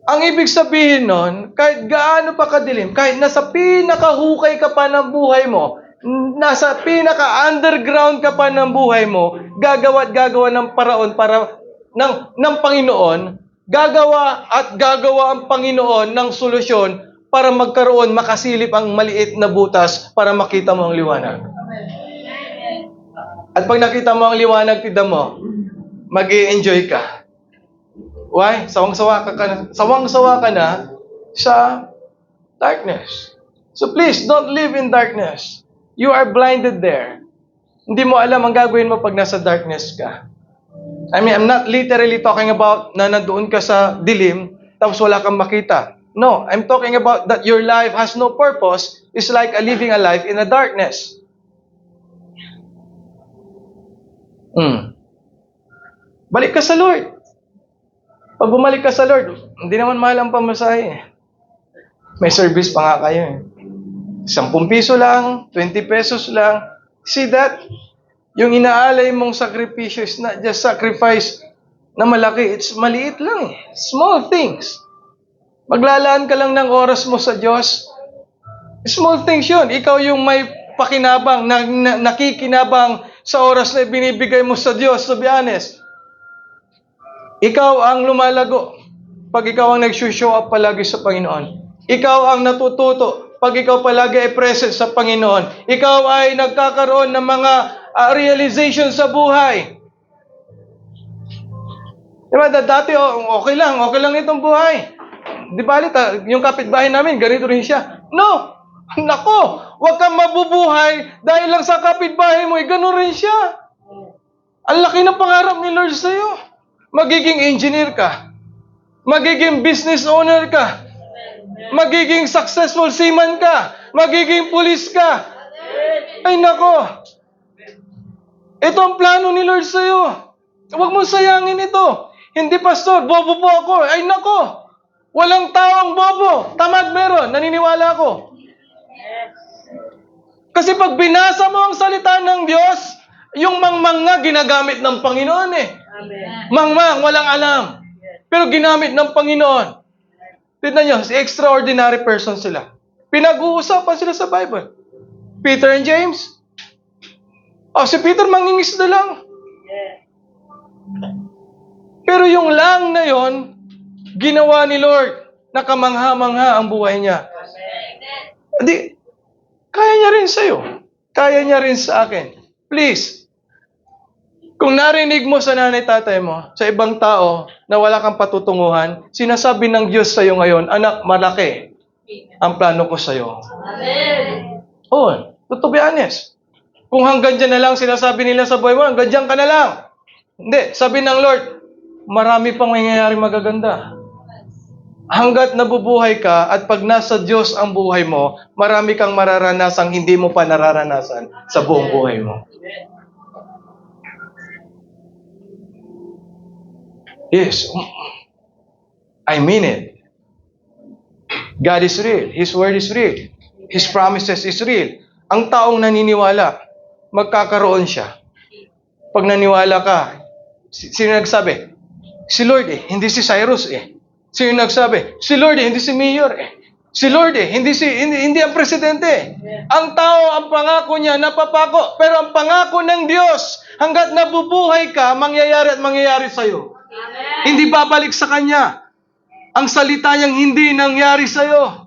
Ang ibig sabihin nun, kahit gaano pa kadilim, kahit nasa pinakahukay ka pa ng buhay mo, nasa pinaka-underground ka pa ng buhay mo, gagawa ng paraon para ng Panginoon, gagawa ang Panginoon ng solusyon para magkaroon, makasilip ang maliit na butas para makita mo ang liwanag. At pag nakita mo ang liwanag, tignan mo, mag-i-enjoy ka. Why? Sawang-sawa ka na sa darkness. So please, don't live in darkness. You are blinded there. Hindi mo alam ang gagawin mo pag nasa darkness ka. I mean, I'm not literally talking about na nandoon ka sa dilim, tapos wala kang makita. No, I'm talking about that your life has no purpose. It's like living a life in a darkness. Balik ka sa Lord. Pag bumalik ka sa Lord, hindi naman mahal ang pamasahe. May service pa nga kayo eh. 10 piso lang, 20 pesos lang. See that? Yung inaalay mong sakripisyo is not just sacrifice na malaki. It's maliit lang eh. Small things. Maglalaan ka lang ng oras mo sa Diyos. Small things yun. Ikaw yung may pakinabang, nakikinabang sa oras na binibigay mo sa Diyos, to be honest. Ikaw ang lumalago pag ikaw ang nag-show up palagi sa Panginoon. Ikaw ang natututo pag ikaw palagi ay present sa Panginoon. Ikaw ay nagkakaroon ng mga realization sa buhay. Diba, dati okay lang itong buhay. Di ba, yung kapitbahay namin, ganito rin siya. No! Nako! Huwag kang mabubuhay dahil lang sa kapitbahay mo, gano'n rin siya. Ang laki ng pangarap ni Lord sa'yo. Magiging engineer ka. Magiging business owner ka. Magiging successful seaman ka. Magiging police ka. Ay nako. Ito ang plano ni Lord sa'yo. Huwag mo sayangin ito. Hindi, pastor, bobo po ako. Ay nako. Walang taong bobo. Tamad meron. Naniniwala ako. Kasi pag binasa mo ang salita ng Diyos, yung mangmang nga ginagamit ng Panginoon eh. Mangmang, walang alam. Pero ginamit ng Panginoon. Tignan nyo, extraordinary person sila. Pinag-uusapan sila sa Bible. Peter and James. Si Peter mangingisda lang. Pero yung lang na yon, ginawa ni Lord, nakamangha-mangha ang buhay niya. Di, kaya niya rin sa'yo. Kaya niya rin sa akin. Please, kung narinig mo sa nanay-tatay mo, sa ibang tao na wala kang patutunguhan, sinasabi ng Diyos sa'yo ngayon, anak, malaki ang plano ko sa'yo. Amen. To be honest. Kung hanggang dyan na lang sinasabi nila sa buhay mo, hanggang dyan ka na lang. Hindi, sabi ng Lord, marami pang mangyayari magaganda. Hanggat nabubuhay ka at pag nasa Diyos ang buhay mo, marami kang mararanasang hindi mo pa nararanasan sa buong buhay mo. Yes, I mean it. God is real. His word is real. His promises is real. Ang taong naniniwala, magkakaroon siya. Pag naniwala ka, sino nagsabi? Si Lord hindi si Cyrus Sino nagsabi? Si Lord hindi si Mayor Si Lord hindi ang presidente. Ang tao, ang pangako niya, napapako. Pero ang pangako ng Diyos, hanggat nabubuhay ka, mangyayari at mangyayari sa'yo. Amen. Hindi babalik sa Kanya. Ang salita niyang hindi nangyari sa'yo.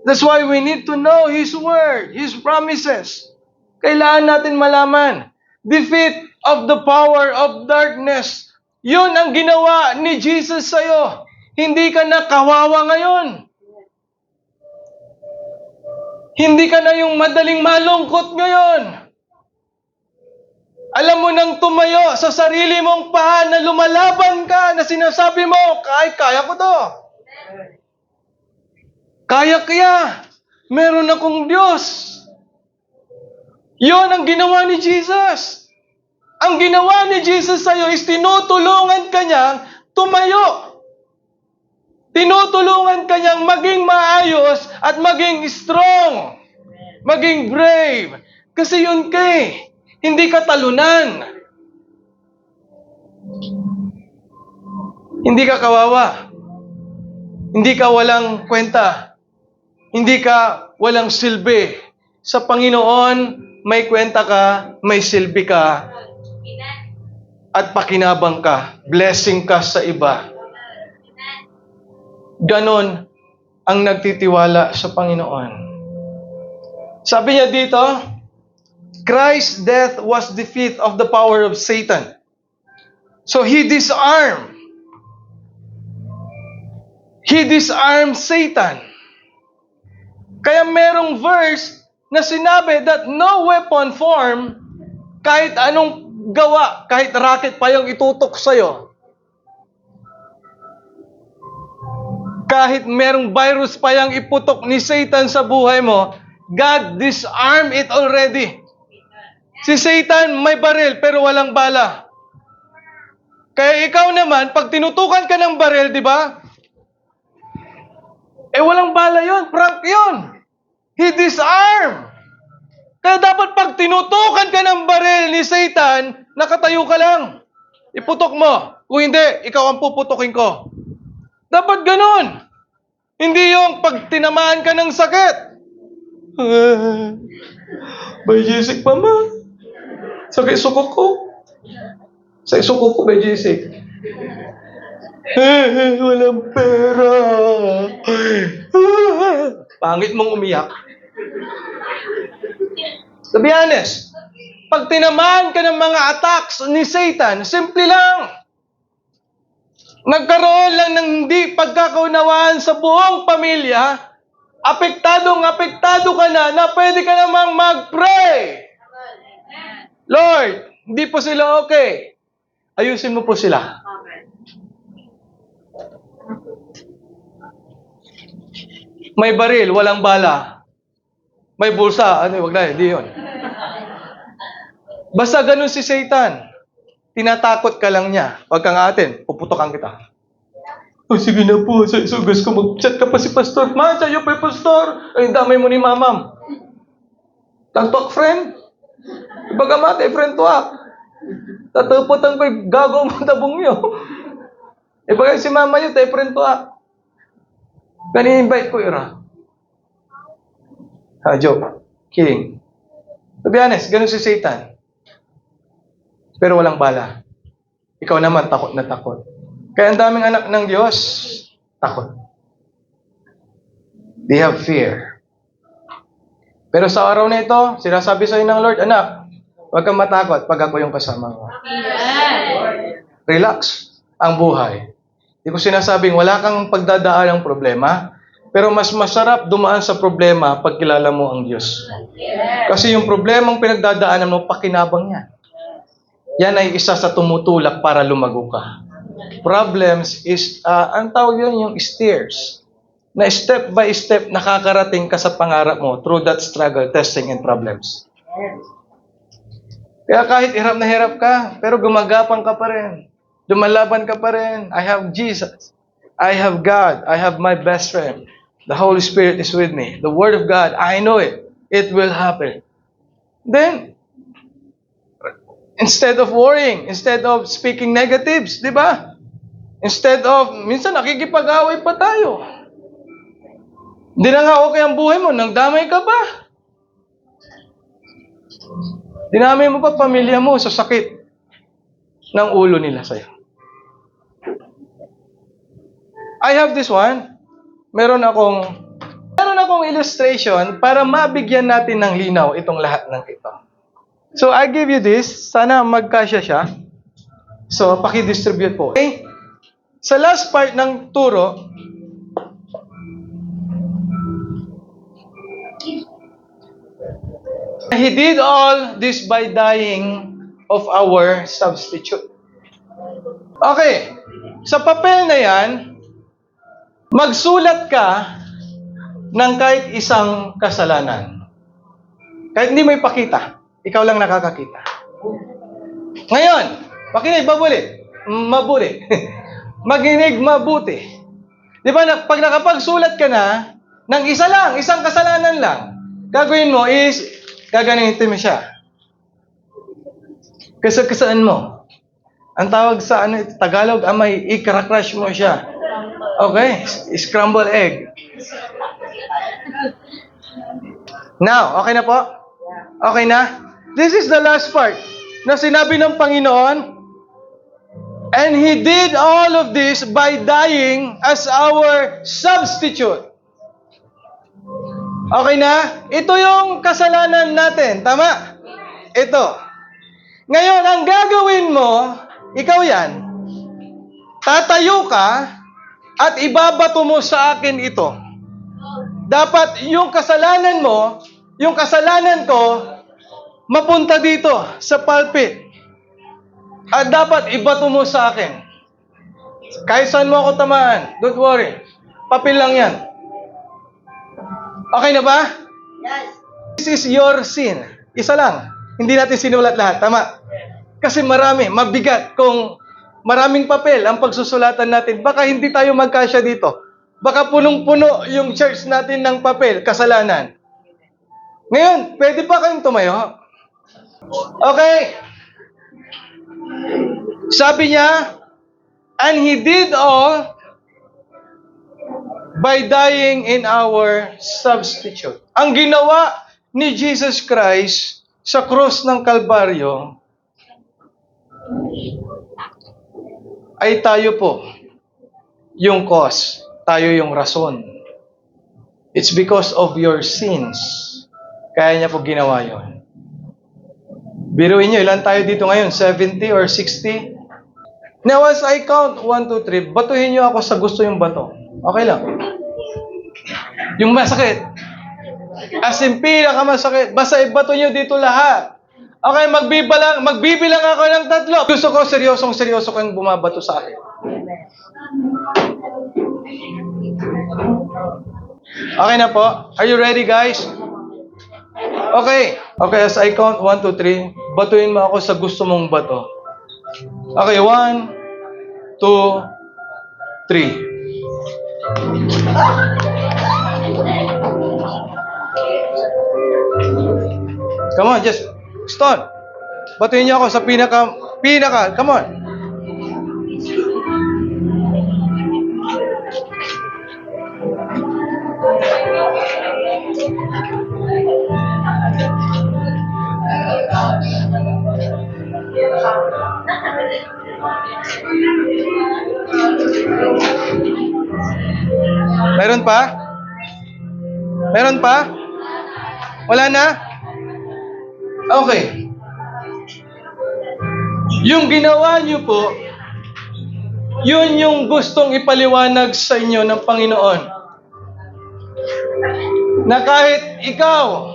That's why we need to know His Word, His promises. Kailangan natin malaman. Defeat of the power of darkness. Yun ang ginawa ni Jesus sa'yo. Hindi ka na kawawa ngayon. Hindi ka na yung madaling malungkot ngayon. Alam mo nang tumayo sa sarili mong paa na lumalaban ka, na sinasabi mo, kaya ko to. Kaya. Meron akong Diyos. Yun ang ginawa ni Jesus. Ang ginawa ni Jesus sa'yo is tinutulungan ka niyang tumayo. Tinutulungan ka niyang maging maayos at maging strong. Maging brave. Kasi yun hindi ka talunan. Hindi ka kawawa. Hindi ka walang kwenta. Hindi ka walang silbi. Sa Panginoon, may kwenta ka, may silbi ka, at pakinabang ka. Blessing ka sa iba. Ganon ang nagtitiwala sa Panginoon. Sabi niya dito, Christ's death was defeat of the power of Satan. So He disarmed Satan. Kaya merong verse na sinabi that no weapon form, kahit anong gawa, kahit racket pa yung itutok sa'yo, kahit merong virus pa yung iputok ni Satan sa buhay mo, God disarmed it already. Si Satan may baril pero walang bala. Kaya ikaw naman, pag tinutukan ka ng baril, di ba? Walang bala yun. Prank yun. He disarmed. Kaya dapat pag tinutukan ka ng baril ni Satan, nakatayo ka lang. Iputok mo. Kung hindi, ikaw ang puputukin ko. Dapat ganun. Hindi yung pag tinamaan ka ng sakit. Bay Jessic pa ma. Sakit sukok ko. Sa sukok ko, Bay Jessic. Walang pera. Pangit mong umiyak. To be honest, pag tinamaan ka ng mga attacks ni Satan, simple lang. Nagkaroon lang ng hindi pagkakaunawaan sa buong pamilya, apektado ka na pwede ka namang mag-pray. Lord, hindi po sila okay. Ayusin mo po sila. May baril, walang bala. May bulsa, wag na, hindi yun. Basta ganun si Satan. Tinatakot ka lang niya. Wag kang atin, puputokan kita. Sige na po, sa isugas ko, mag-chat ka pa si Pastor. Man, sa'yo pa Pastor. Ay, damay mo ni Mamam. Tag-talk friend. Ibaga mate, friend to up. Tataputan ko'y gago mo tabong nyo. Ibaga si Mama nyo, tayo friend to up. Kani-invite ko, ira. Joke. Kidding. To be honest, ganun si Satan. Pero walang bala. Ikaw naman, takot na takot. Kaya ang daming anak ng Diyos, takot. They have fear. Pero sa araw na ito, sinasabi sa'yo ng Lord, anak, huwag kang matakot pag ako yung kasama mo. Relax ang buhay. Hindi ko sinasabing wala kang pagdadaan ng problema, pero mas masarap dumaan sa problema pag kilala mo ang Diyos. Kasi yung problemang pinagdadaanan mo, pakinabang yan. Yan ay isa sa tumutulak para lumago ka. Problems is, ang tawag yun, yung stairs. Na step by step, nakakarating ka sa pangarap mo through that struggle, testing, and problems. Kaya kahit hirap na hirap ka, pero gumagapang ka pa rin. Lumalaban ka pa rin. I have Jesus. I have God. I have my best friend. The Holy Spirit is with me. The Word of God, I know it. It will happen. Then, instead of worrying, instead of speaking negatives, di ba? Instead of, minsan nakikipag-away pa tayo. Hindi na nga okay ang buhay mo, nang damay ka pa. Dinamay mo pa pamilya mo sa sakit ng ulo nila sa'yo. I have this one. Meron akong illustration para mabigyan natin ng linaw itong lahat ng ito. So, I give you this. Sana magkasya siya. So, paki-distribute po. Okay? Sa last part ng turo, He did all this by dying of our substitute. Okay. Sa papel na yan, magsulat ka ng kahit isang kasalanan. Kahit hindi mo ipakita, ikaw lang nakakakita. Ngayon, makinig, mabuti. Maginig mabuti. Di ba, pag nakapagsulat ka na, ng isang kasalanan lang, gagawin mo is, gaganitin mo siya. Kasaan mo. Ang tawag sa Tagalog, may i-crash mo siya. Okay? Scramble egg. Now, okay na po? Okay na? This is the last part na sinabi ng Panginoon, and He did all of this by dying as our substitute. Okay na? Ito yung kasalanan natin. Tama? Ito. Ngayon, ang gagawin mo, ikaw yan, tatayo ka at ibabato mo sa akin ito. dapat yung kasalanan mo, yung kasalanan ko, mapunta dito sa pulpit. At dapat ibato mo sa akin. Kahit saan mo ako tamaan, don't worry. Papel lang yan. Okay na ba? Yes. This is your sin. Isa lang. Hindi natin sinulat lahat. Tama? Kasi marami, mabigat. Kung maraming papel ang pagsusulatan natin, baka hindi tayo magkasya dito. Baka punong-puno yung church natin ng papel, kasalanan. Ngayon, pwede pa kayong tumayo? Okay. Sabi niya, and He did all by dying in our substitute. Ang ginawa ni Jesus Christ sa krus ng Kalbaryo ay tayo po yung cause, tayo yung rason. It's because of your sins. Kaya niya po ginawa yon. Biruin niyo, ilan tayo dito ngayon? 70 or 60? Now as I count 1, 2, 3, batuhin niyo ako sa gusto yung bato. Okay lang. Yung masakit. As in, pinakamasakit. Basta ibato niyo dito lahat. Okay, magbibilang ako ng 3. Gusto ko, seryoso kang bumabato sa akin. Okay na po? Are you ready, guys? Okay. Okay, as I count 1, 2, 3, batuhin mo ako sa gusto mong bato. Okay, 1, 2, 3. Come on, just start. Batuhin niyo ako sa pinaka, come on. Meron pa? Meron pa? Wala na? Okay. Yung ginawa niyo po, yun yung gustong ipaliwanag sa inyo ng Panginoon. Na kahit ikaw,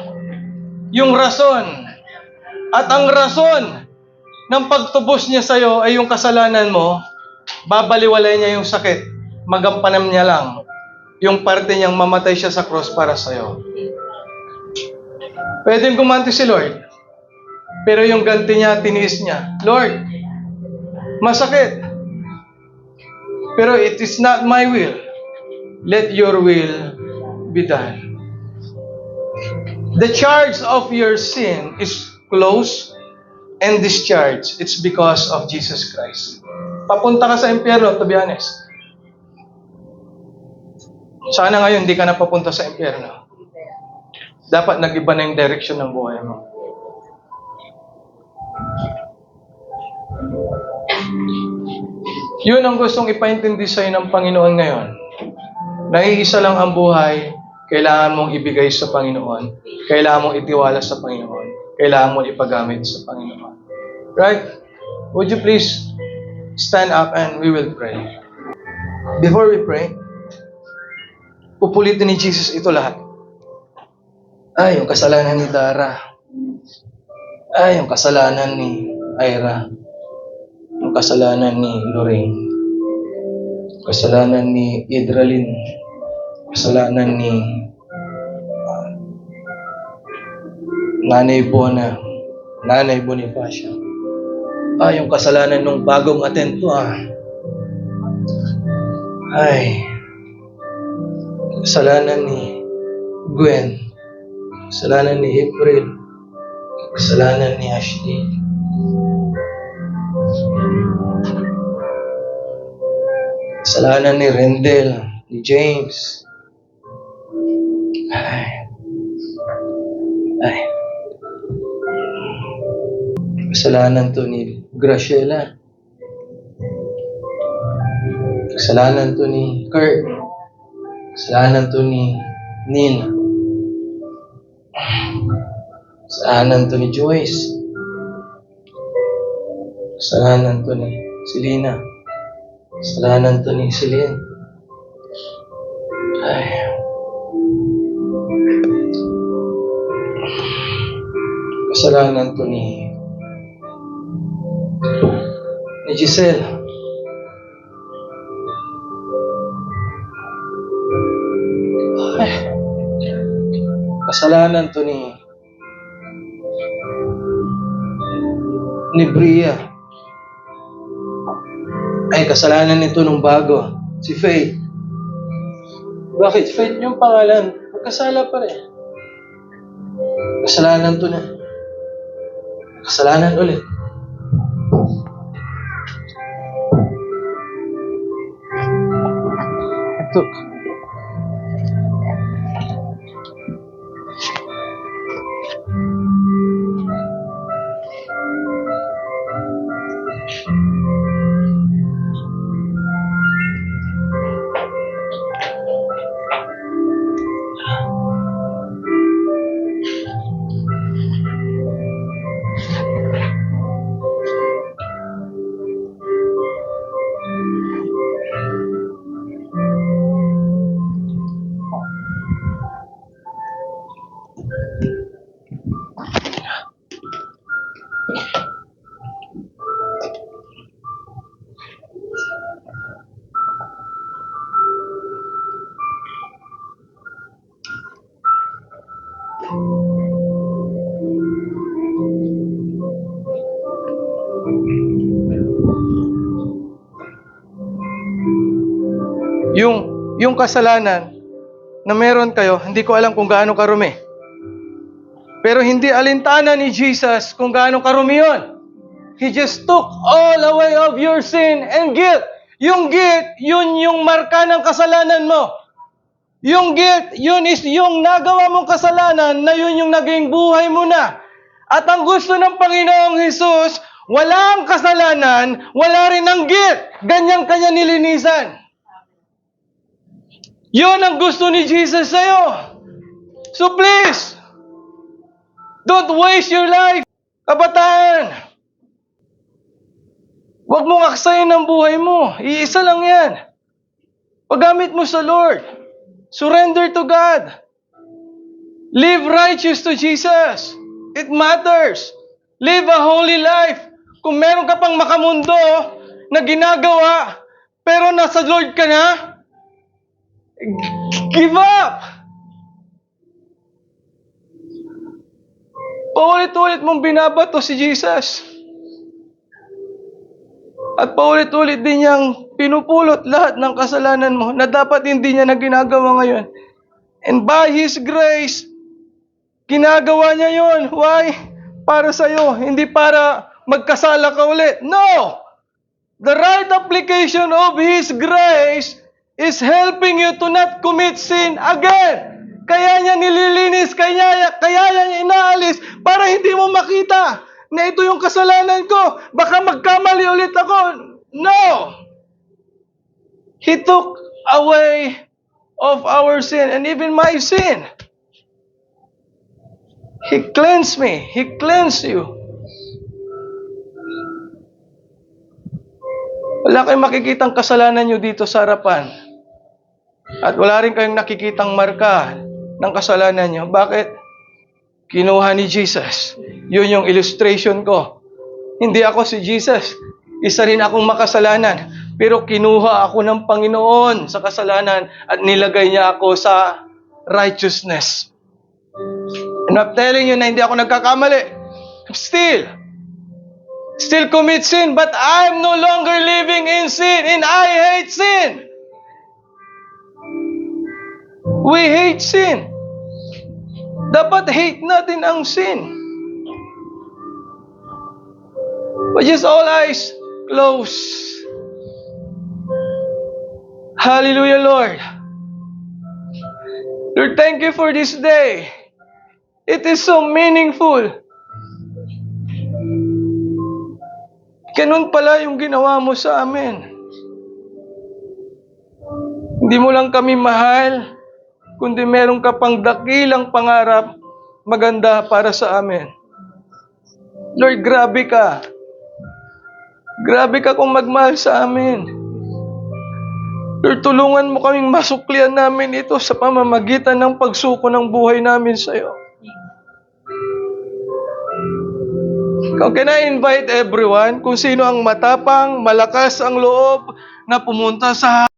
yung rason, at ang rason ng pagtubos niya sa'yo ay yung kasalanan mo, babaliwalay niya yung sakit. Magampanan niya lang yung parte niyang mamatay siya sa cross para sa'yo. Pwedeng gumanti si Lord. Pero yung ganti niya, tiniis niya. Lord, masakit. Pero it is not my will. Let your will be done. The charge of your sin is closed and discharged. It's because of Jesus Christ. Papunta ka sa impyerno, to be honest. Sana ngayon hindi ka na papunta sa impyerno. Dapat nag-iba na yung direction ng buhay mo. Yun ang gustong ipaintindi sa'yo ng Panginoon ngayon. Naiisa lang ang buhay, kailangan mong ibigay sa Panginoon. Kailangan mong itiwala sa Panginoon. Kailangan mong ipagamit sa Panginoon. Right? Would you please stand up and we will pray. Before we pray, pupulitin ni Jesus ito lahat. Ay, yung kasalanan ni Dara. Ay, yung kasalanan ni Ira. Yung kasalanan ni Lorraine. Kasalanan ni Idralyn. Kasalanan ni Nanay Bona. Nanay Bonifacia. Ay, yung kasalanan ng bagong atento Ay, kasalanan ni Gwen. Kasalanan ni April. Kasalanan ni Ashley. Kasalanan ni Rendell, ni James. Ay. Kasalanan to ni Graciela. Kasalanan to ni Kurt. Kasalanan to ni Nina. Kasalanan to ni Joyce. Kasalanan to ni Selena. Kasalanan to ni Celine. Ay. Kasalanan to ni Giselle. Ay, kasalanan to ni Bria. Ay, kasalanan nito nung bago, si Faith. Bakit Faith yung pangalan? Magkasala pa rin. Kasalanan to na. Kasalanan ulit. Ito. Yung kasalanan na meron kayo, hindi ko alam kung gaano karumi. Pero hindi alintana ni Jesus kung gaano karumi yun. He just took all away of your sin and guilt. Yung guilt, yun yung marka ng kasalanan mo. Yung guilt, yun is yung nagawa mong kasalanan na yun yung naging buhay mo na. At ang gusto ng Panginoong Jesus, wala ang kasalanan, wala rin ang guilt. Ganyan kanya nilinisan. Yun ang gusto ni Jesus sa'yo. So please, don't waste your life. Kabataan, huwag mong aksayin ang buhay mo. Iisa lang yan. Paggamit mo sa Lord. Surrender to God. Live righteous to Jesus. It matters. Live a holy life. Kung meron ka pang makamundo na ginagawa, pero nasa Lord ka na, give up! Paulit-ulit mong binabato si Jesus. At paulit-ulit din niyang pinupulot lahat ng kasalanan mo na dapat hindi niya na ginagawa ngayon. And by His grace, ginagawa niya yun. Why? Para sa'yo, hindi para magkasala ka ulit. No! The right application of His grace is helping you to not commit sin again. Kaya niya nililinis, kaya niya inaalis para hindi mo makita na ito yung kasalanan ko. Baka magkamali ulit ako. No! He took away of our sin and even my sin. He cleansed me. He cleansed you. Wala kayong makikitang kasalanan nyo dito sa harapan. At wala rin kayong nakikitang marka ng kasalanan nyo. Bakit? Kinuha ni Jesus. Yun yung illustration ko. Hindi ako si Jesus. Isa rin akong makasalanan. Pero kinuha ako ng Panginoon sa kasalanan at nilagay niya ako sa righteousness. And I'm telling you na hindi ako nagkakamali. Still commit sin, but I'm no longer living in sin, and I hate sin. We hate sin. Dapat hate natin ang sin. But just all eyes closed. Hallelujah, Lord. Lord, thank you for this day. It is so meaningful. Ganun pala yung ginawa mo sa amin. Hindi mo lang kami mahal, kundi meron ka pang dakilang pangarap maganda para sa amin. Lord, grabe ka. Grabe ka kung magmahal sa amin. Lord, tulungan mo kaming masuklian namin ito sa pamamagitan ng pagsuko ng buhay namin sa iyo. Can I invite everyone, kung sino ang matapang, malakas ang loob, na pumunta sa